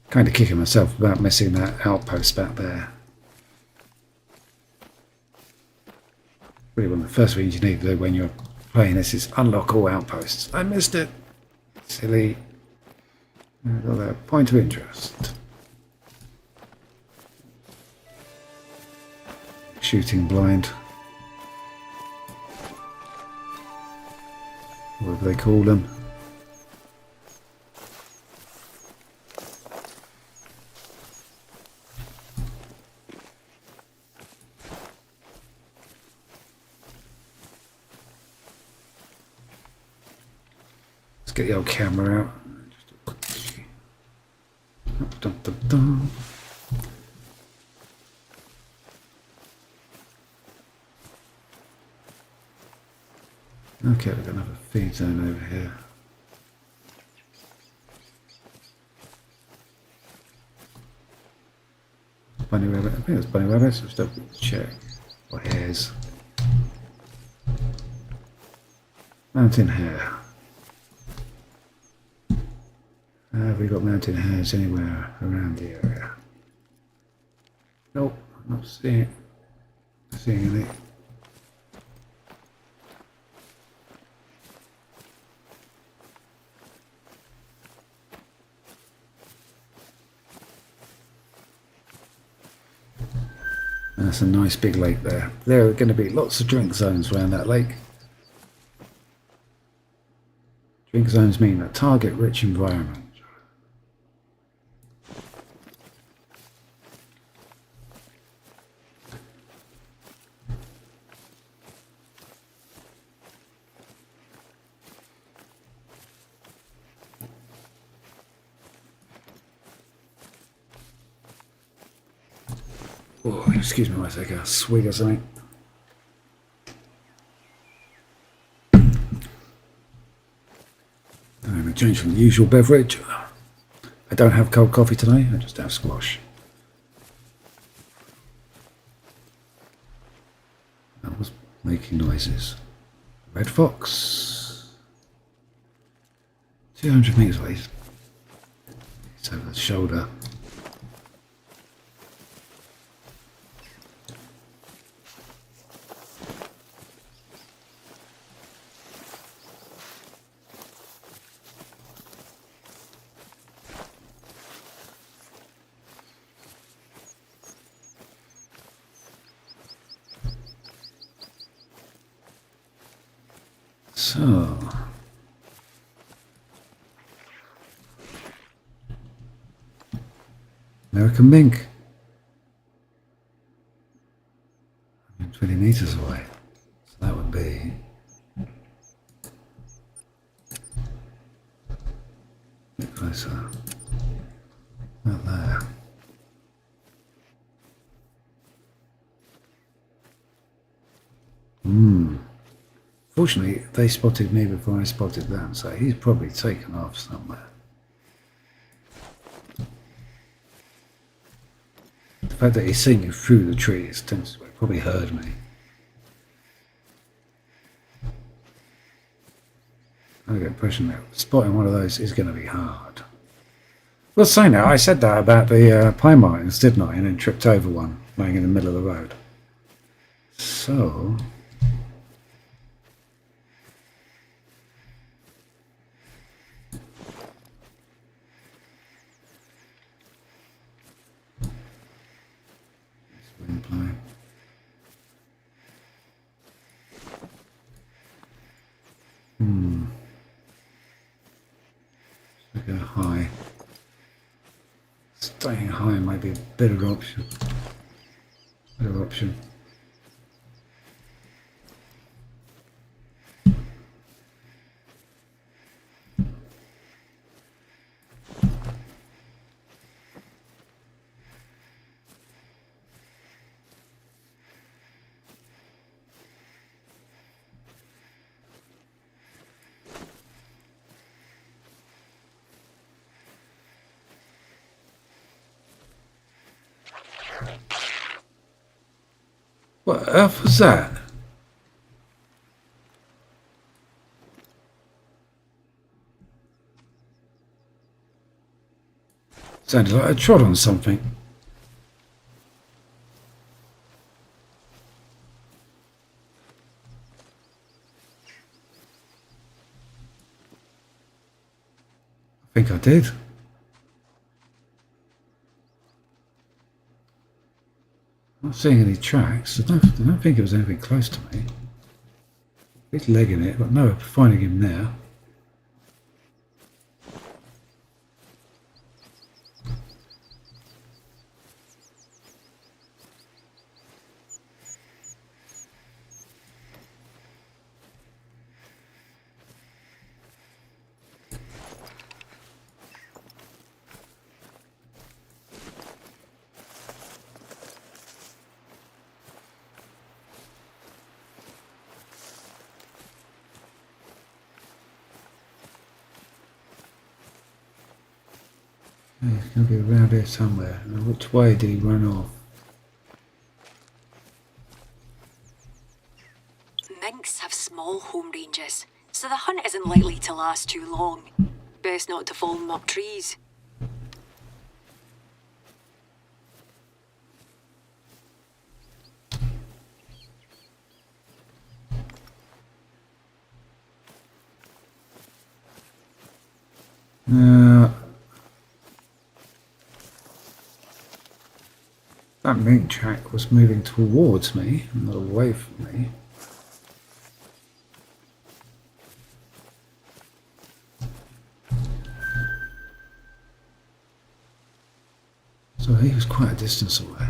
Kind of kicking myself about missing that outpost back there. Really one of the first things you need to do when you're playing this is unlock all outposts. I missed it. Silly. Got that point of interest. Shooting blind. Whatever they call them. get the old camera out. Dun, dun, dun. Okay, we're going to have a feed zone over here. Bunny rabbit. I think it's bunny rabbits. Let's double check. Or hares. Mountain hare. Have we got mountain hares anywhere around the area? Nope, not seeing any. That's a nice big lake there. There are going to be lots of drink zones around that lake. Drink zones mean a target-rich environment. Oh, excuse me, I take a swig or something. I'm change from the usual beverage. I don't have cold coffee today, I just have squash. That was making noises. Red fox. 200 metres away. It's over the shoulder. So, American mink, 120 meters away, so that would be a bit closer, about there. Fortunately, they spotted me before I spotted them, so he's probably taken off somewhere. The fact that he's seen you through the trees tends to probably heard me. I get the impression that spotting one of those is going to be hard. Well, say now, I said that about the pine martins, didn't I? And then tripped over one laying in the middle of the road. So... Go high. Staying high might be a better option. What the earth was that? Sounded like I trod on something. I think I did. Not seeing any tracks. I don't think it was anything close to me. Big leg in it, but no finding him there. He's going to be around here somewhere. Now, which way did he run off? Minks have small home ranges, so the hunt isn't likely to last too long. Best not to fall them up trees. That mink track was moving towards me, not away from me. So he was quite a distance away.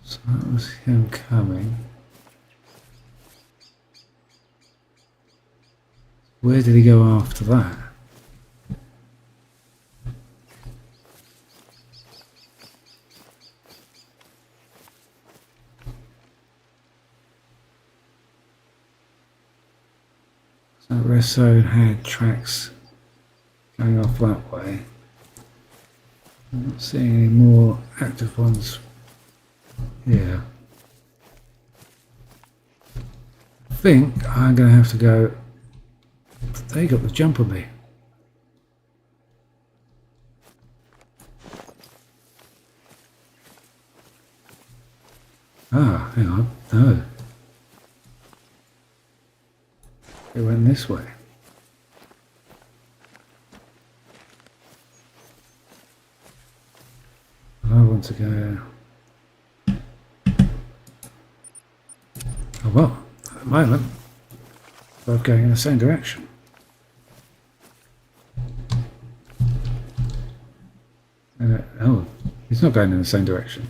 So that was him coming. Where did he go after that? So rest zone had tracks going off that way. I'm not seeing any more active ones here. I think I'm going to have to go. They got the jump on me. Ah, hang on. No. It went this way. I want to go. Oh well, at the moment, both going in the same direction. Oh, he's not going in the same direction.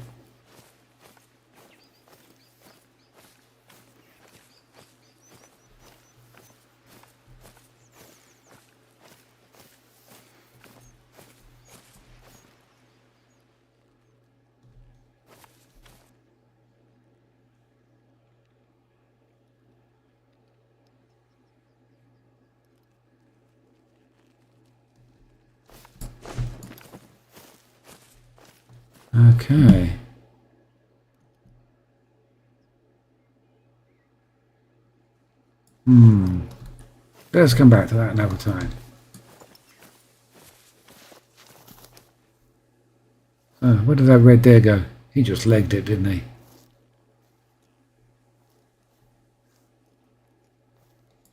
Okay. Let's come back to that another time. Where did that red deer go? He just legged it, didn't he?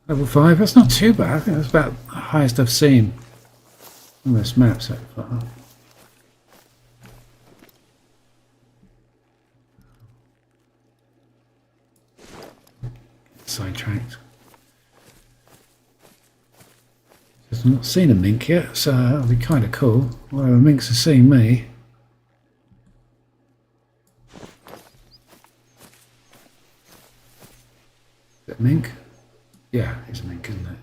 Level 5, that's not too bad. I think that's about the highest I've seen on this map so far. Sidetracked. I've not seen a mink yet, so that'll be kind of cool. Well, the minks are seeing me. Is it a mink? Yeah, it's a mink, isn't it?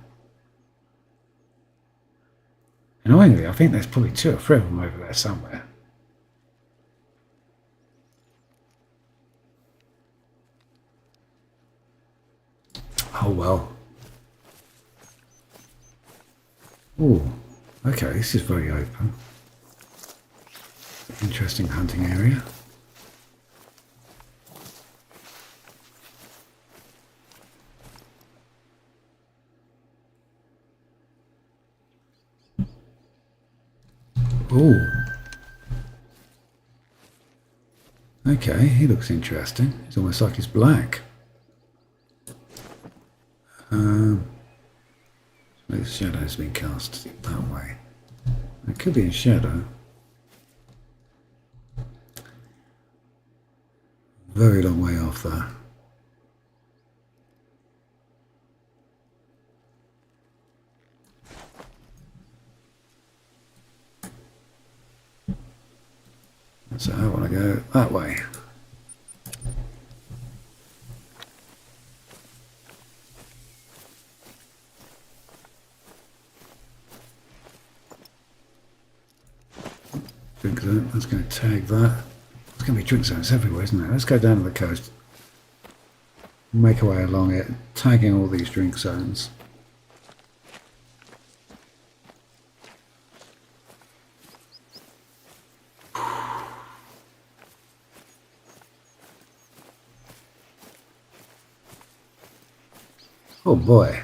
Annoyingly, I think there's probably 2 or 3 of them over there somewhere. Oh well. Oh, okay, this is very open. Interesting hunting area. Oh. Okay, he looks interesting. It's almost like he's black. The shadow's been cast that way. It could be in shadow. Very long way off there. I want to go that way. Drink zone. Let's go tag that. There's going to be drink zones everywhere, isn't there? Let's go down to the coast. Make our way along it, tagging all these drink zones. Oh boy.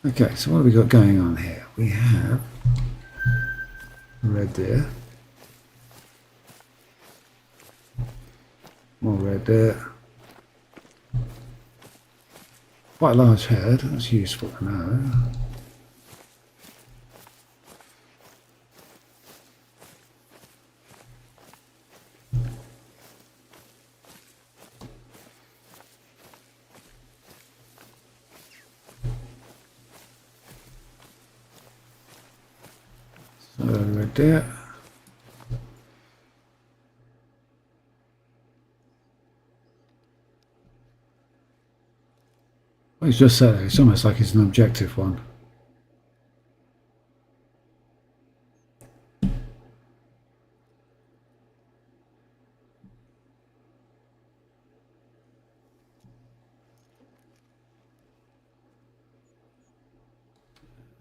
Okay, so what have we got going on here? We have red deer. More red deer. Quite a large herd, that's useful to know. So red deer. Well, he's just said it. It's almost like it's an objective one.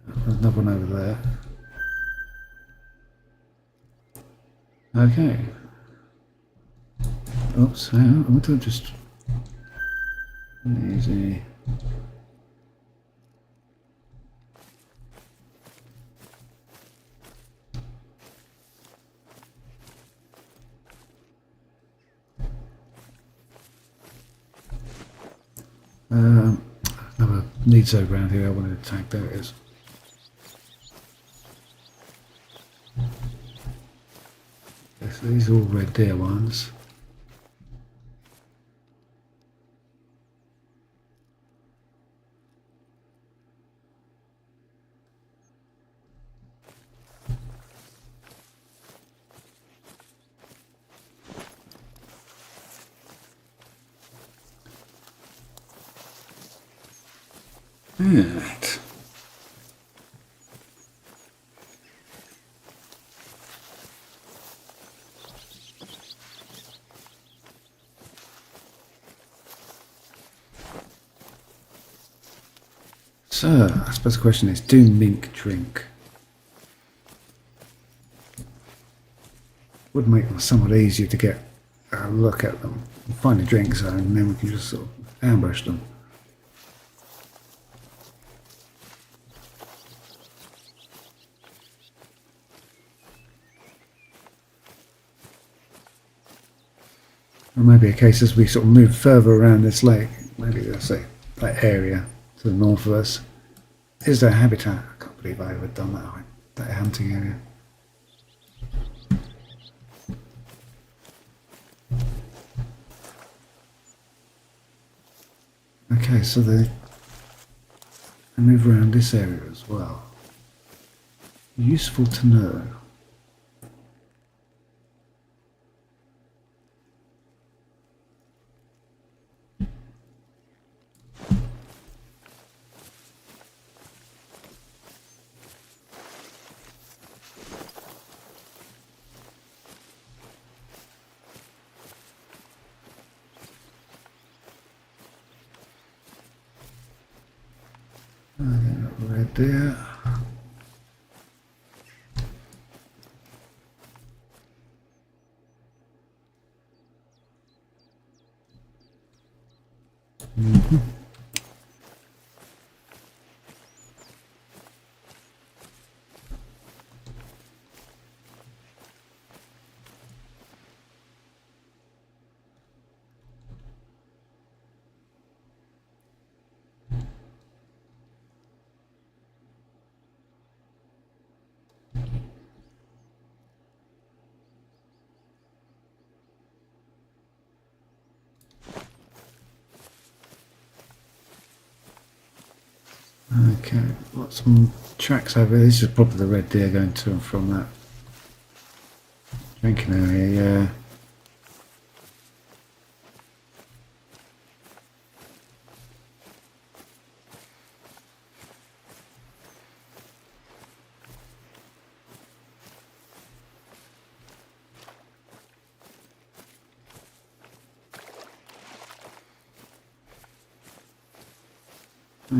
There's another one over there. Okay. Oops, hang on. I want to just easy. Another need zone around here I wanted to tag. There it is. Okay, so these are all red deer ones. Right. So, I suppose the question is, do mink drink? Would make them somewhat easier to get a look at them. Find a drink zone and then we can just sort of ambush them. Or maybe a case as we sort of move further around this lake, maybe let's say that area to the north of us is their habitat. I can't believe I ever done that hunting area. Okay, so they move around this area as well. Useful to know. Right there. Okay, got some tracks over here. This is probably the red deer going to and from that drinking area, yeah.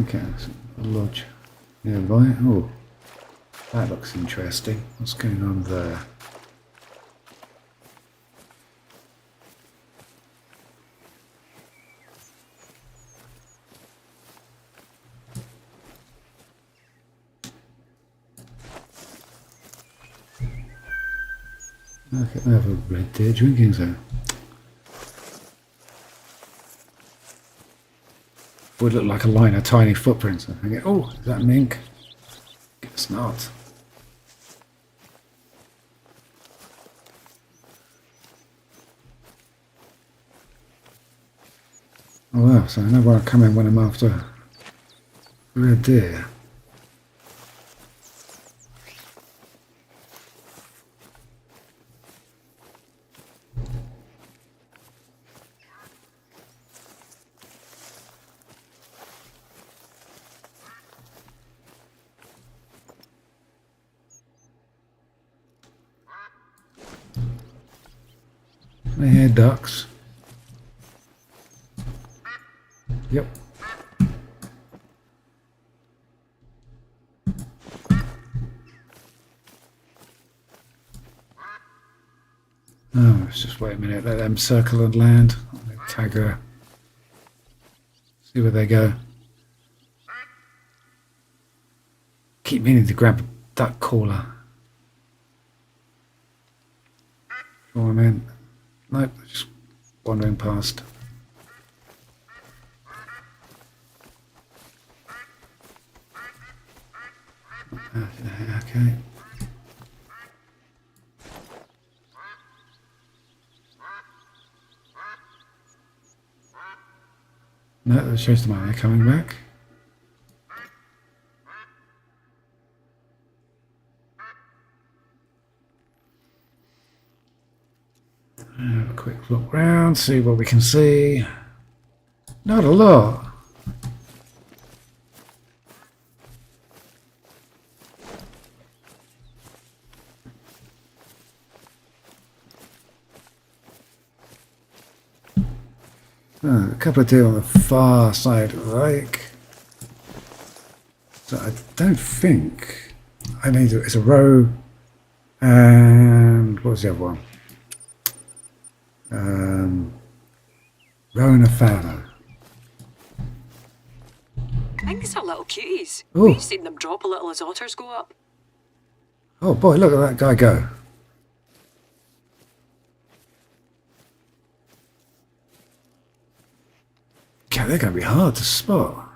Okay, that's a lodge nearby. Oh, that looks interesting. What's going on there? Okay, we have a red deer drinking zone. Would look like a line of tiny footprints. I think, oh, is that mink? Guess not. Oh well, so I know where I come in when I'm after red deer. I hear ducks. Yep. Oh, let's just wait a minute. Let them circle and land. Tag her. See where they go. Keep meaning to grab a duck caller. Draw him in. Nope, just wandering past. Okay. No, that shows the man they're coming back. Have a quick look round, see what we can see. Not a lot. A couple of deer on the far side of the lake. So I don't think I need to, it's a roe and what was the other one? Roe and a fallow. I think these are little cuties. Ooh. We've seen them drop a little as otters go up. Oh boy, look at that guy go. God, they're going to be hard to spot.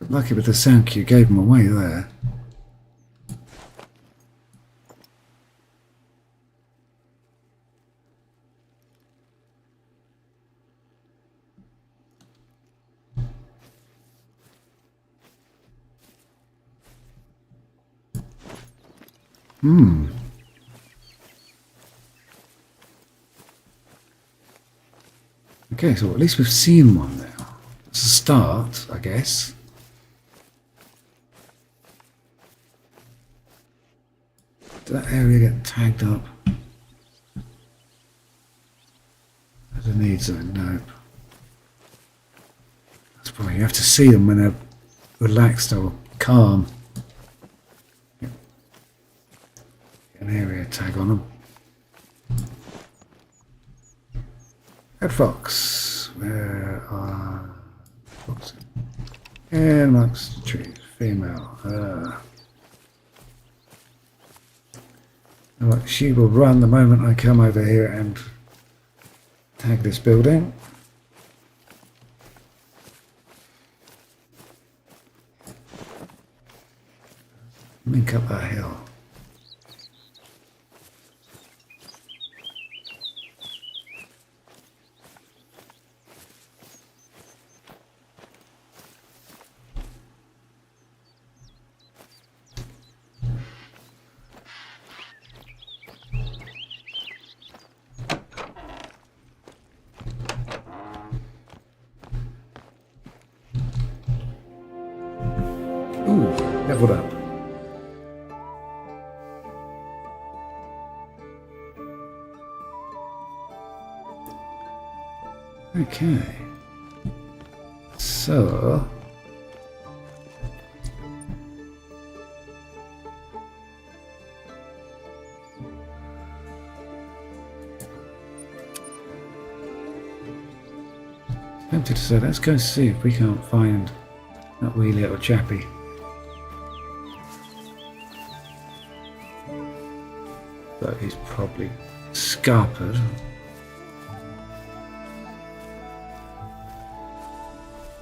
Lucky with the sound cue gave them away there. Okay, so at least we've seen one now. It's a start, I guess. Did that area get tagged up? As a need zone? Nope. That's probably, you have to see them when they're relaxed or calm. Yep. An area tag on them. Red fox. Where are foxes? And amongst the trees. Female. Right, she will run the moment I come over here and tag this building. Link up that hill. Leveled up. Okay. So... tempted to say, let's go see if we can't find that wee little chappie. But he's probably scarpered.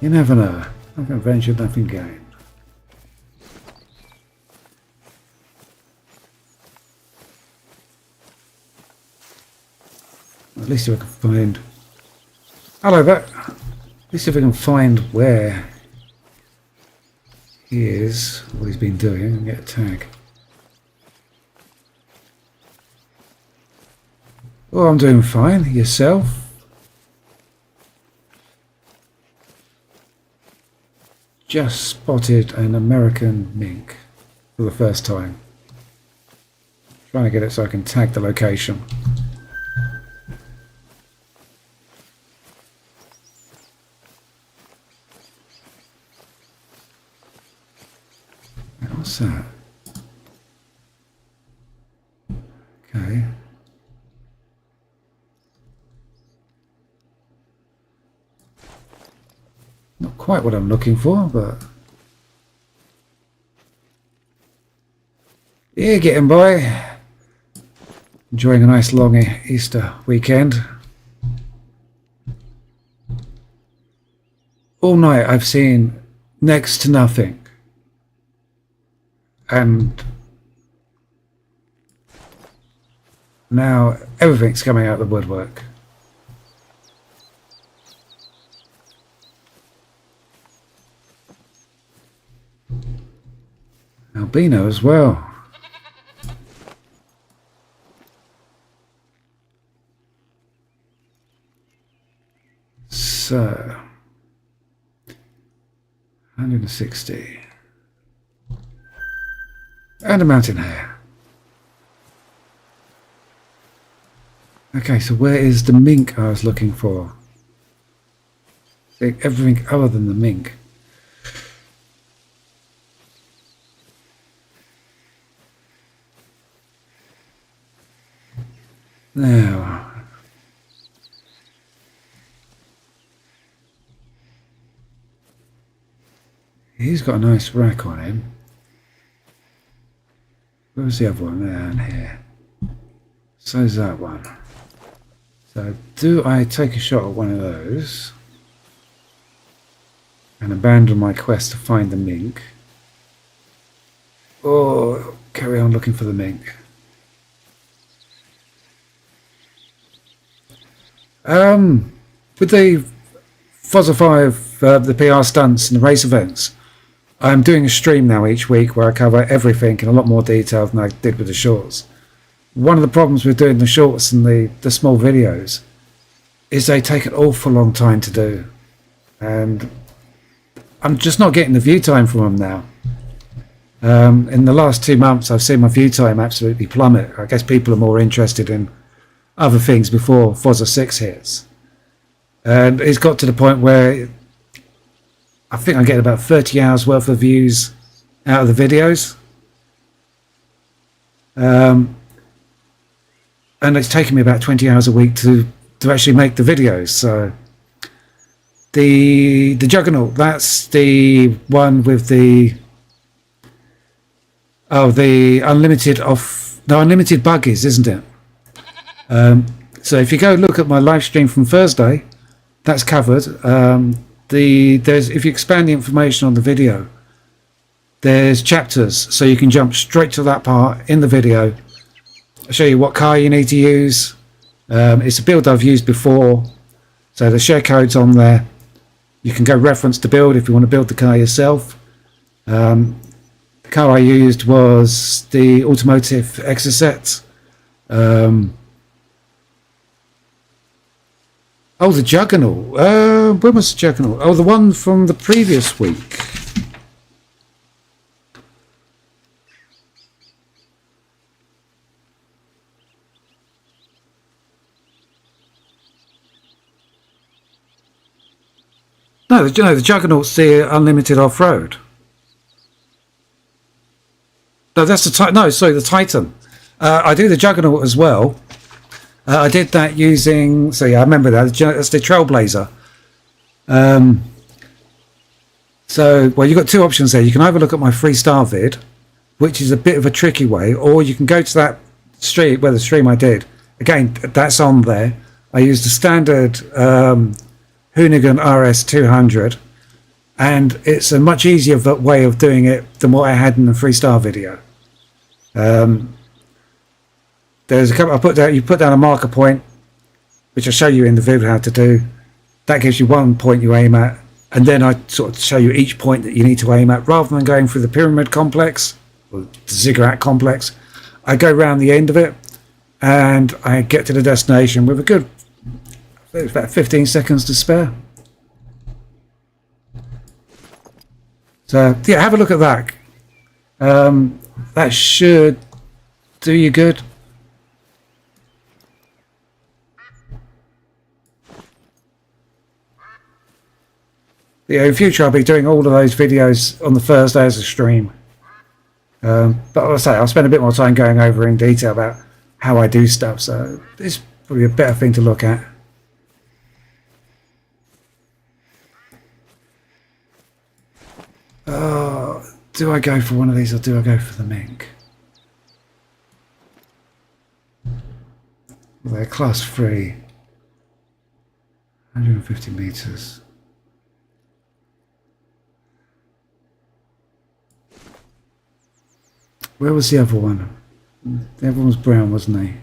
You never know. Nothing ventured, nothing gained. At least if I can find... Hello there! At least if we can find where he is, what he's been doing, and get a tag. Oh, I'm doing fine. Yourself? Just spotted an American mink for the first time. Trying to get it so I can tag the location. What's that? Okay. Not quite what I'm looking for, but... yeah, getting by. Enjoying a nice long Easter weekend. All night I've seen next to nothing. And now everything's coming out of the woodwork. Albino as well. So 160. And a mountain hare. Okay, so where is the mink I was looking for? Everything other than the mink. Now, he's got a nice rack on him. Where's the other one? Down here. So's that one. So do I take a shot at one of those and abandon my quest to find the mink, or carry on looking for the mink? With the Fozzer 5, the PR stunts and the race events, I'm doing a stream now each week where I cover everything in a lot more detail than I did with the shorts. One of the problems with doing the shorts and the small videos is they take an awful long time to do. And I'm just not getting the view time from them now. In the last 2 months I've seen my view time absolutely plummet. I guess people are more interested in other things before Fozzer 6 hits. And it's got to the point where I think I get about 30 hours worth of views out of the videos. And it's taken me about 20 hours a week to actually make the videos. So the Juggernaut, that's the one with the unlimited buggies, isn't it? So if you go look at my live stream from Thursday, that's covered. If you expand the information on the video, there's chapters, so you can jump straight to that part in the video. I'll show you what car you need to use. It's a build I've used before, so the share code's on there. You can go reference to build if you want to build the car yourself. The car I used was the Automotive Exocet. Oh, the Juggernaut. When was the Juggernaut? Oh, the one from the previous week. No, the Juggernaut's the unlimited off-road. No, that's the no. Sorry, the Titan. I do the Juggernaut as well. I did that using. So yeah, I remember that. That's the Trailblazer. So well, you've got two options there. You can either look at my 3-star vid, which is a bit of a tricky way, or you can go to that stream where the stream I did. Again, that's on there. I used the standard Hoonigan RS200, and it's a much easier way of doing it than what I had in the 3-star video. There's a couple. You put down a marker point, which I'll show you in the video how to do. That gives you one point you aim at, and then I sort of show you each point that you need to aim at, rather than going through the pyramid complex or the ziggurat complex. I go around the end of it, and I get to the destination with a good, it's about 15 seconds to spare. So yeah, have a look at that. That should do you good. Yeah, in future I'll be doing all of those videos on the Thursday as a stream. But I'll say I'll spend a bit more time going over in detail about how I do stuff, so it's probably a better thing to look at. Do I go for one of these or do I go for the mink? Well, they're class 3, 150 meters. Where was the other one? The other one was brown, wasn't he?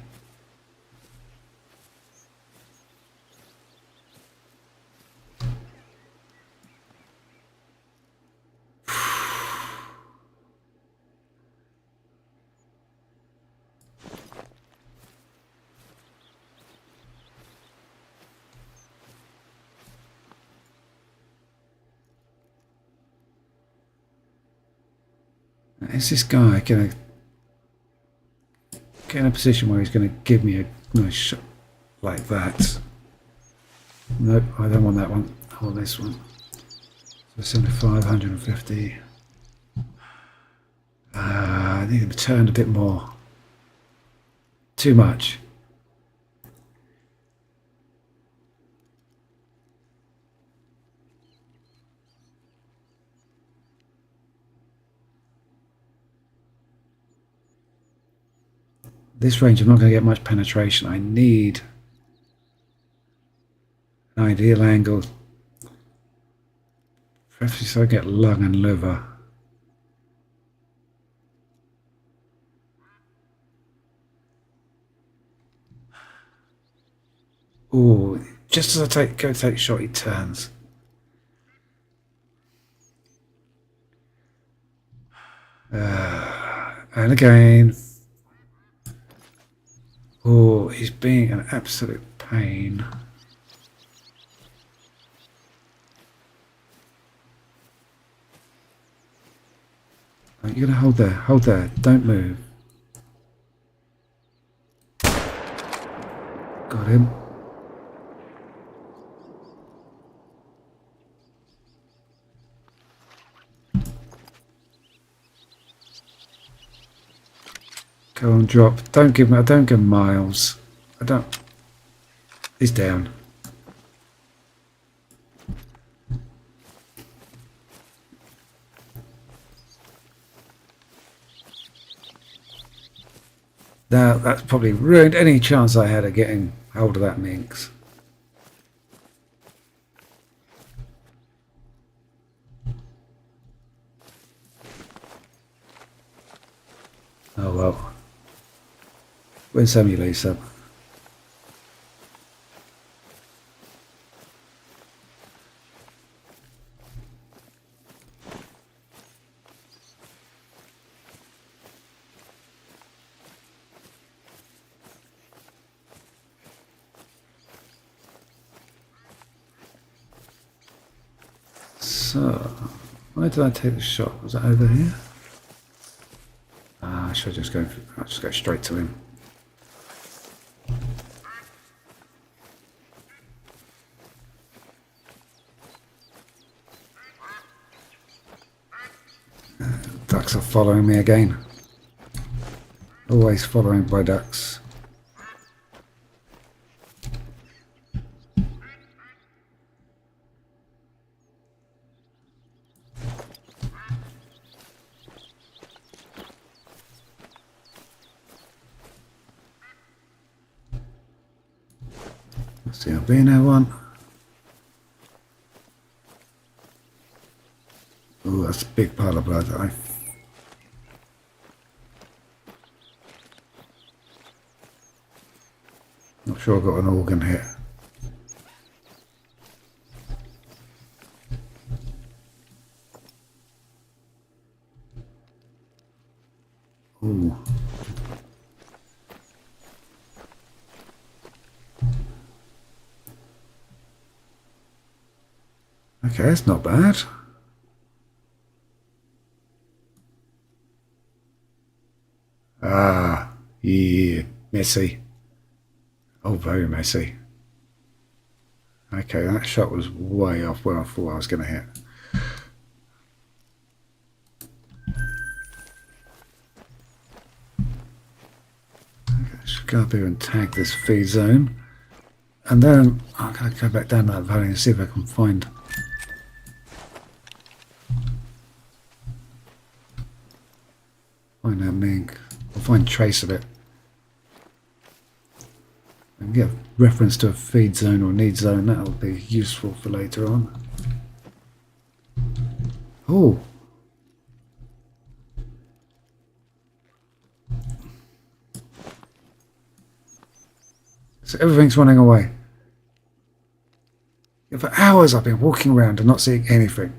Is this guy going to get in a position where he's going to give me a nice shot like that? Nope, I don't want that one. I want this one. So 75, 150. I need him turned a bit more. Too much. This range I'm not going to get much penetration. I need an ideal angle, preferably so I get lung and liver. Oh, just as I go to take a shot, he turns. And again. Oh, he's being an absolute pain. You're going to hold there, don't move. Got him. Go on, drop. Don't give him miles. He's down. Now that's probably ruined any chance I had of getting hold of that minx. Oh well. Win some, you lose some. So, where did I take the shot? Was that over here? I should just go. I'll just go straight to him. ducks are following me again. Always following by ducks. That's the albino one. Oh, that's a big pile of blood. Not sure I got an organ hit. Ooh. Okay, that's not bad. Ah, yeah, messy. Oh, very messy. Okay, that shot was way off where I thought I was going to hit. Okay, should go up here and tag this feed zone. And then I'm going to go back down that valley and see if I can find... that mink. I'll find trace of it. And get a reference to a feed zone or need zone. That'll be useful for later on. Oh! So everything's running away. Yeah, for hours I've been walking around and not seeing anything.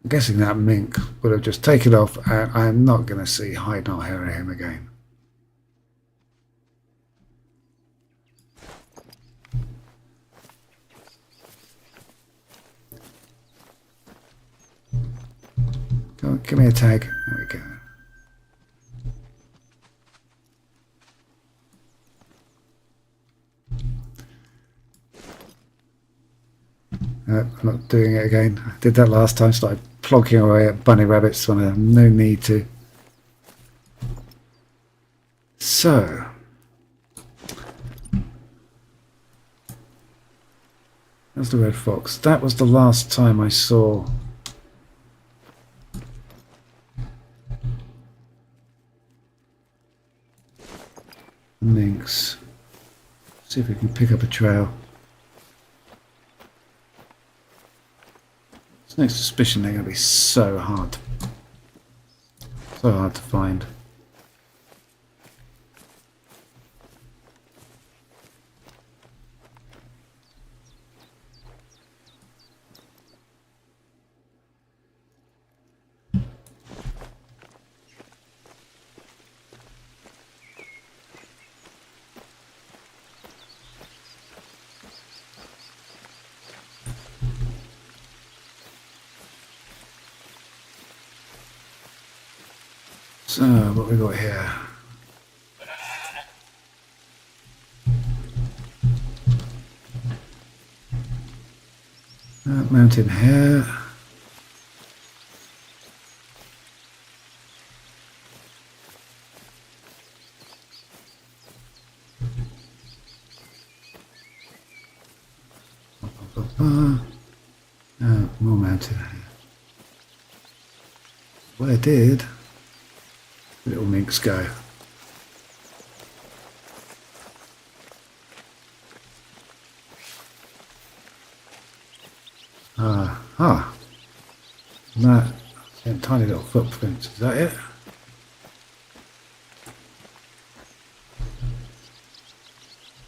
I'm guessing that mink would have just taken off, and I'm not going to see hide nor hair of him again. Go on, give me a tag. There we go. I'm not doing it again. I did that last time, started plonking away at bunny rabbits when I had no need to. So, that's the red fox. That was the last time I saw minks. See if we can pick up a trail. There's no suspicion they're going to be so hard to find. So, what we got here? Mountain hare. More mountain hare. Where did little minks go? That tiny little footprints, is that it?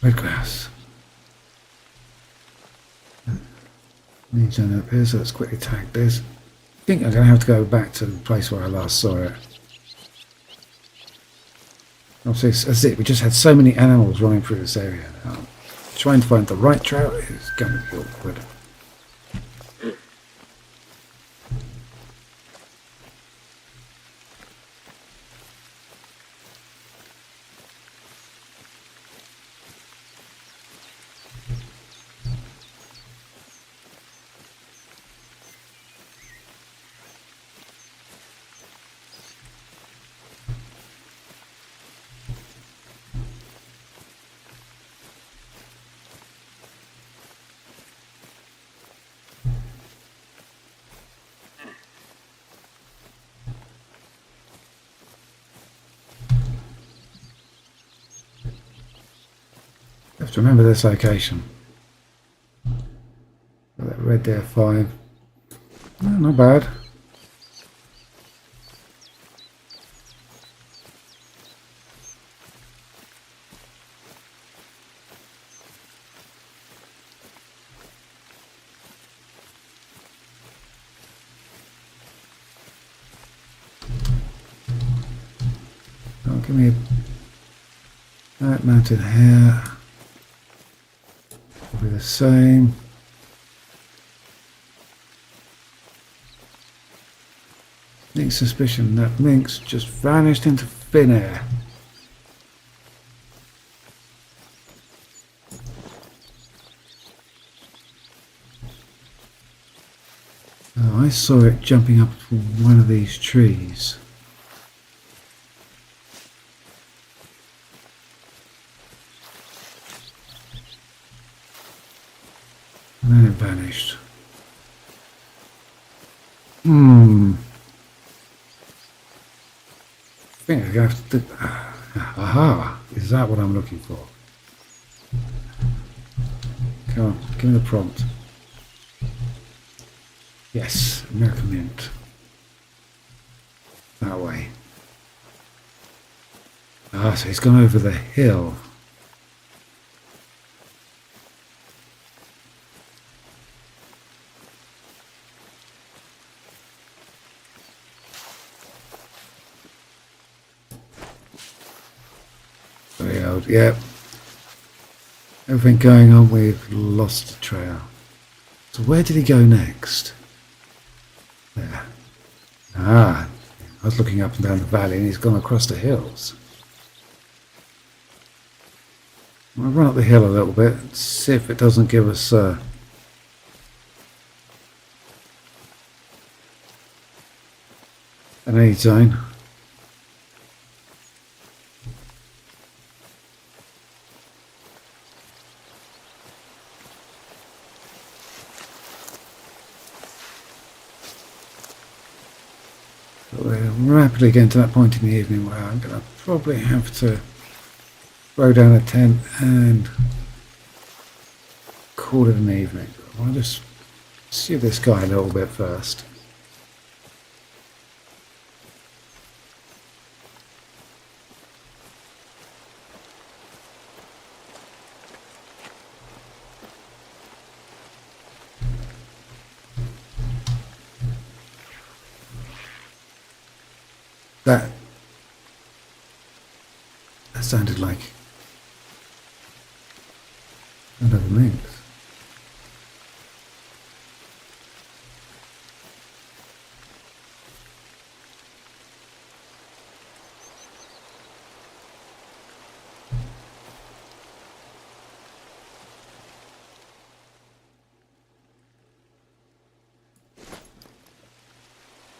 Red grass. Needs on up here, so let's quickly tag this. I think I'm going to have to go back to the place where I last saw it. Obviously, that's it. We just had so many animals running through this area. Trying to find the right trail is going to be awkward. have to remember this location. Got that red there, 5. Oh, not bad. Oh, give me that mounted here. Will be the same. Sneak suspicion that Minx just vanished into thin air. Oh, I saw it jumping up from one of these trees. And then it vanished. I think I have to do... Aha! Is that what I'm looking for? Come on, give me the prompt. Yes, American Mint. That way. Ah, so he's gone over the hill. Very old, yep. Everything going on, we've lost the trail. So where did he go next? There. Ah, I was looking up and down the valley and he's gone across the hills. I'll run up the hill a little bit, see if it doesn't give us an aid zone. But we're rapidly getting to that point in the evening where I'm going to probably have to throw down a tent and call it an evening. I'll just see this guy a little bit first. That sounded like another lynx.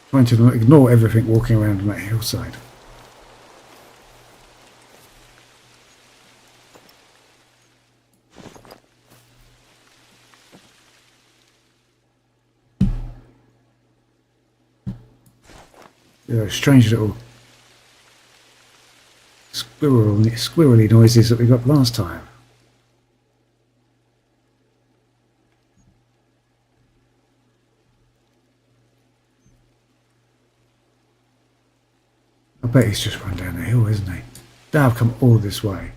Trying to ignore everything walking around on that hillside. There are strange little squirrely noises that we got last time. I bet he's just run down the hill, isn't he? Now I've come all this way.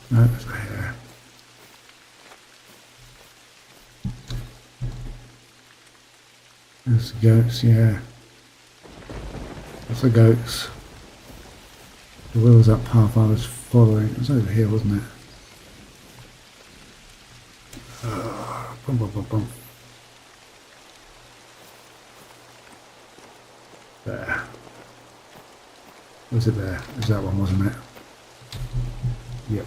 No, it's there. There's the goats, yeah. That's the goats. The wheels up path I was following. It was over here, wasn't it? Bum, bum, bum, bum. There. Was it there? It was that one, wasn't it? Yep.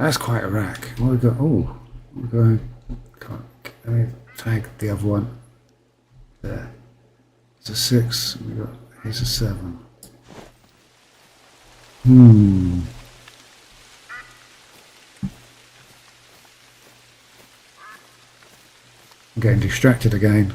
That's quite a rack. What have we got? Oh, we're going. Let me tag the other one. There. It's a 6. Here's a 7. I'm getting distracted again.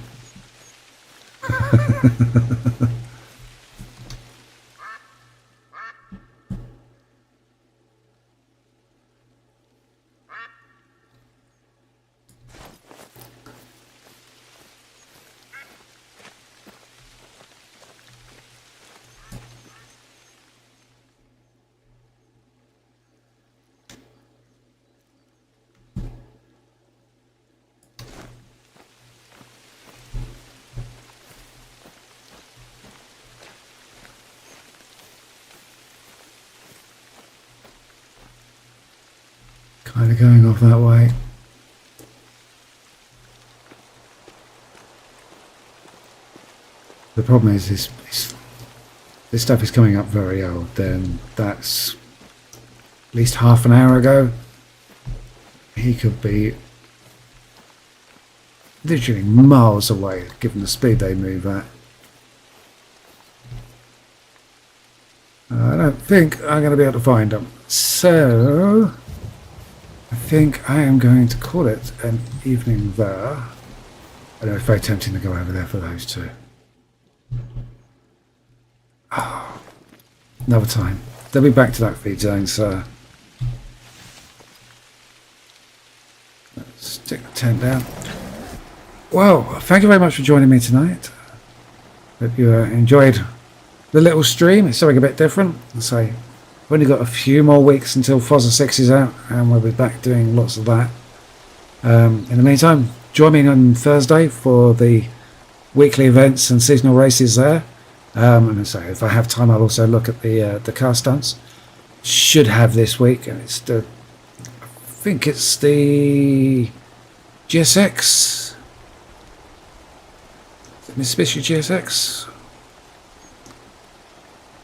Kind of going off that way. The problem is this stuff is coming up very old. Then that's at least half an hour ago. He could be literally miles away, given the speed they move at. I don't think I'm going to be able to find them. So I think I am going to call it an evening there. I know it's very tempting to go over there for those two. Oh, another time. They'll be back to that feed zone, so let's stick the tent down. Well, thank you very much for joining me tonight. Hope you enjoyed the little stream. It's something a bit different. I'll say I've only got a few more weeks until Fozzer 6 is out, and we'll be back doing lots of that. In the meantime, join me on Thursday for the weekly events and seasonal races there. And I say, if I have time, I'll also look at the car stunts. Should have this week, and it's I think it's the GSX, Mitsubishi GSX.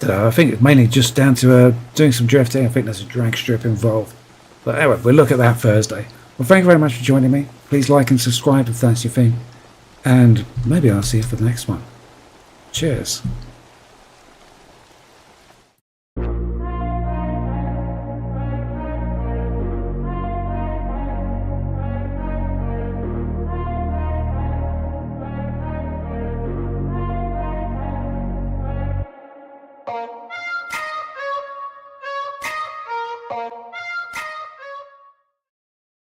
I think it's mainly just down to doing some drifting. I think there's a drag strip involved. But anyway, we'll look at that Thursday. Well, thank you very much for joining me. Please like and subscribe if that's your thing. And maybe I'll see you for the next one. Cheers.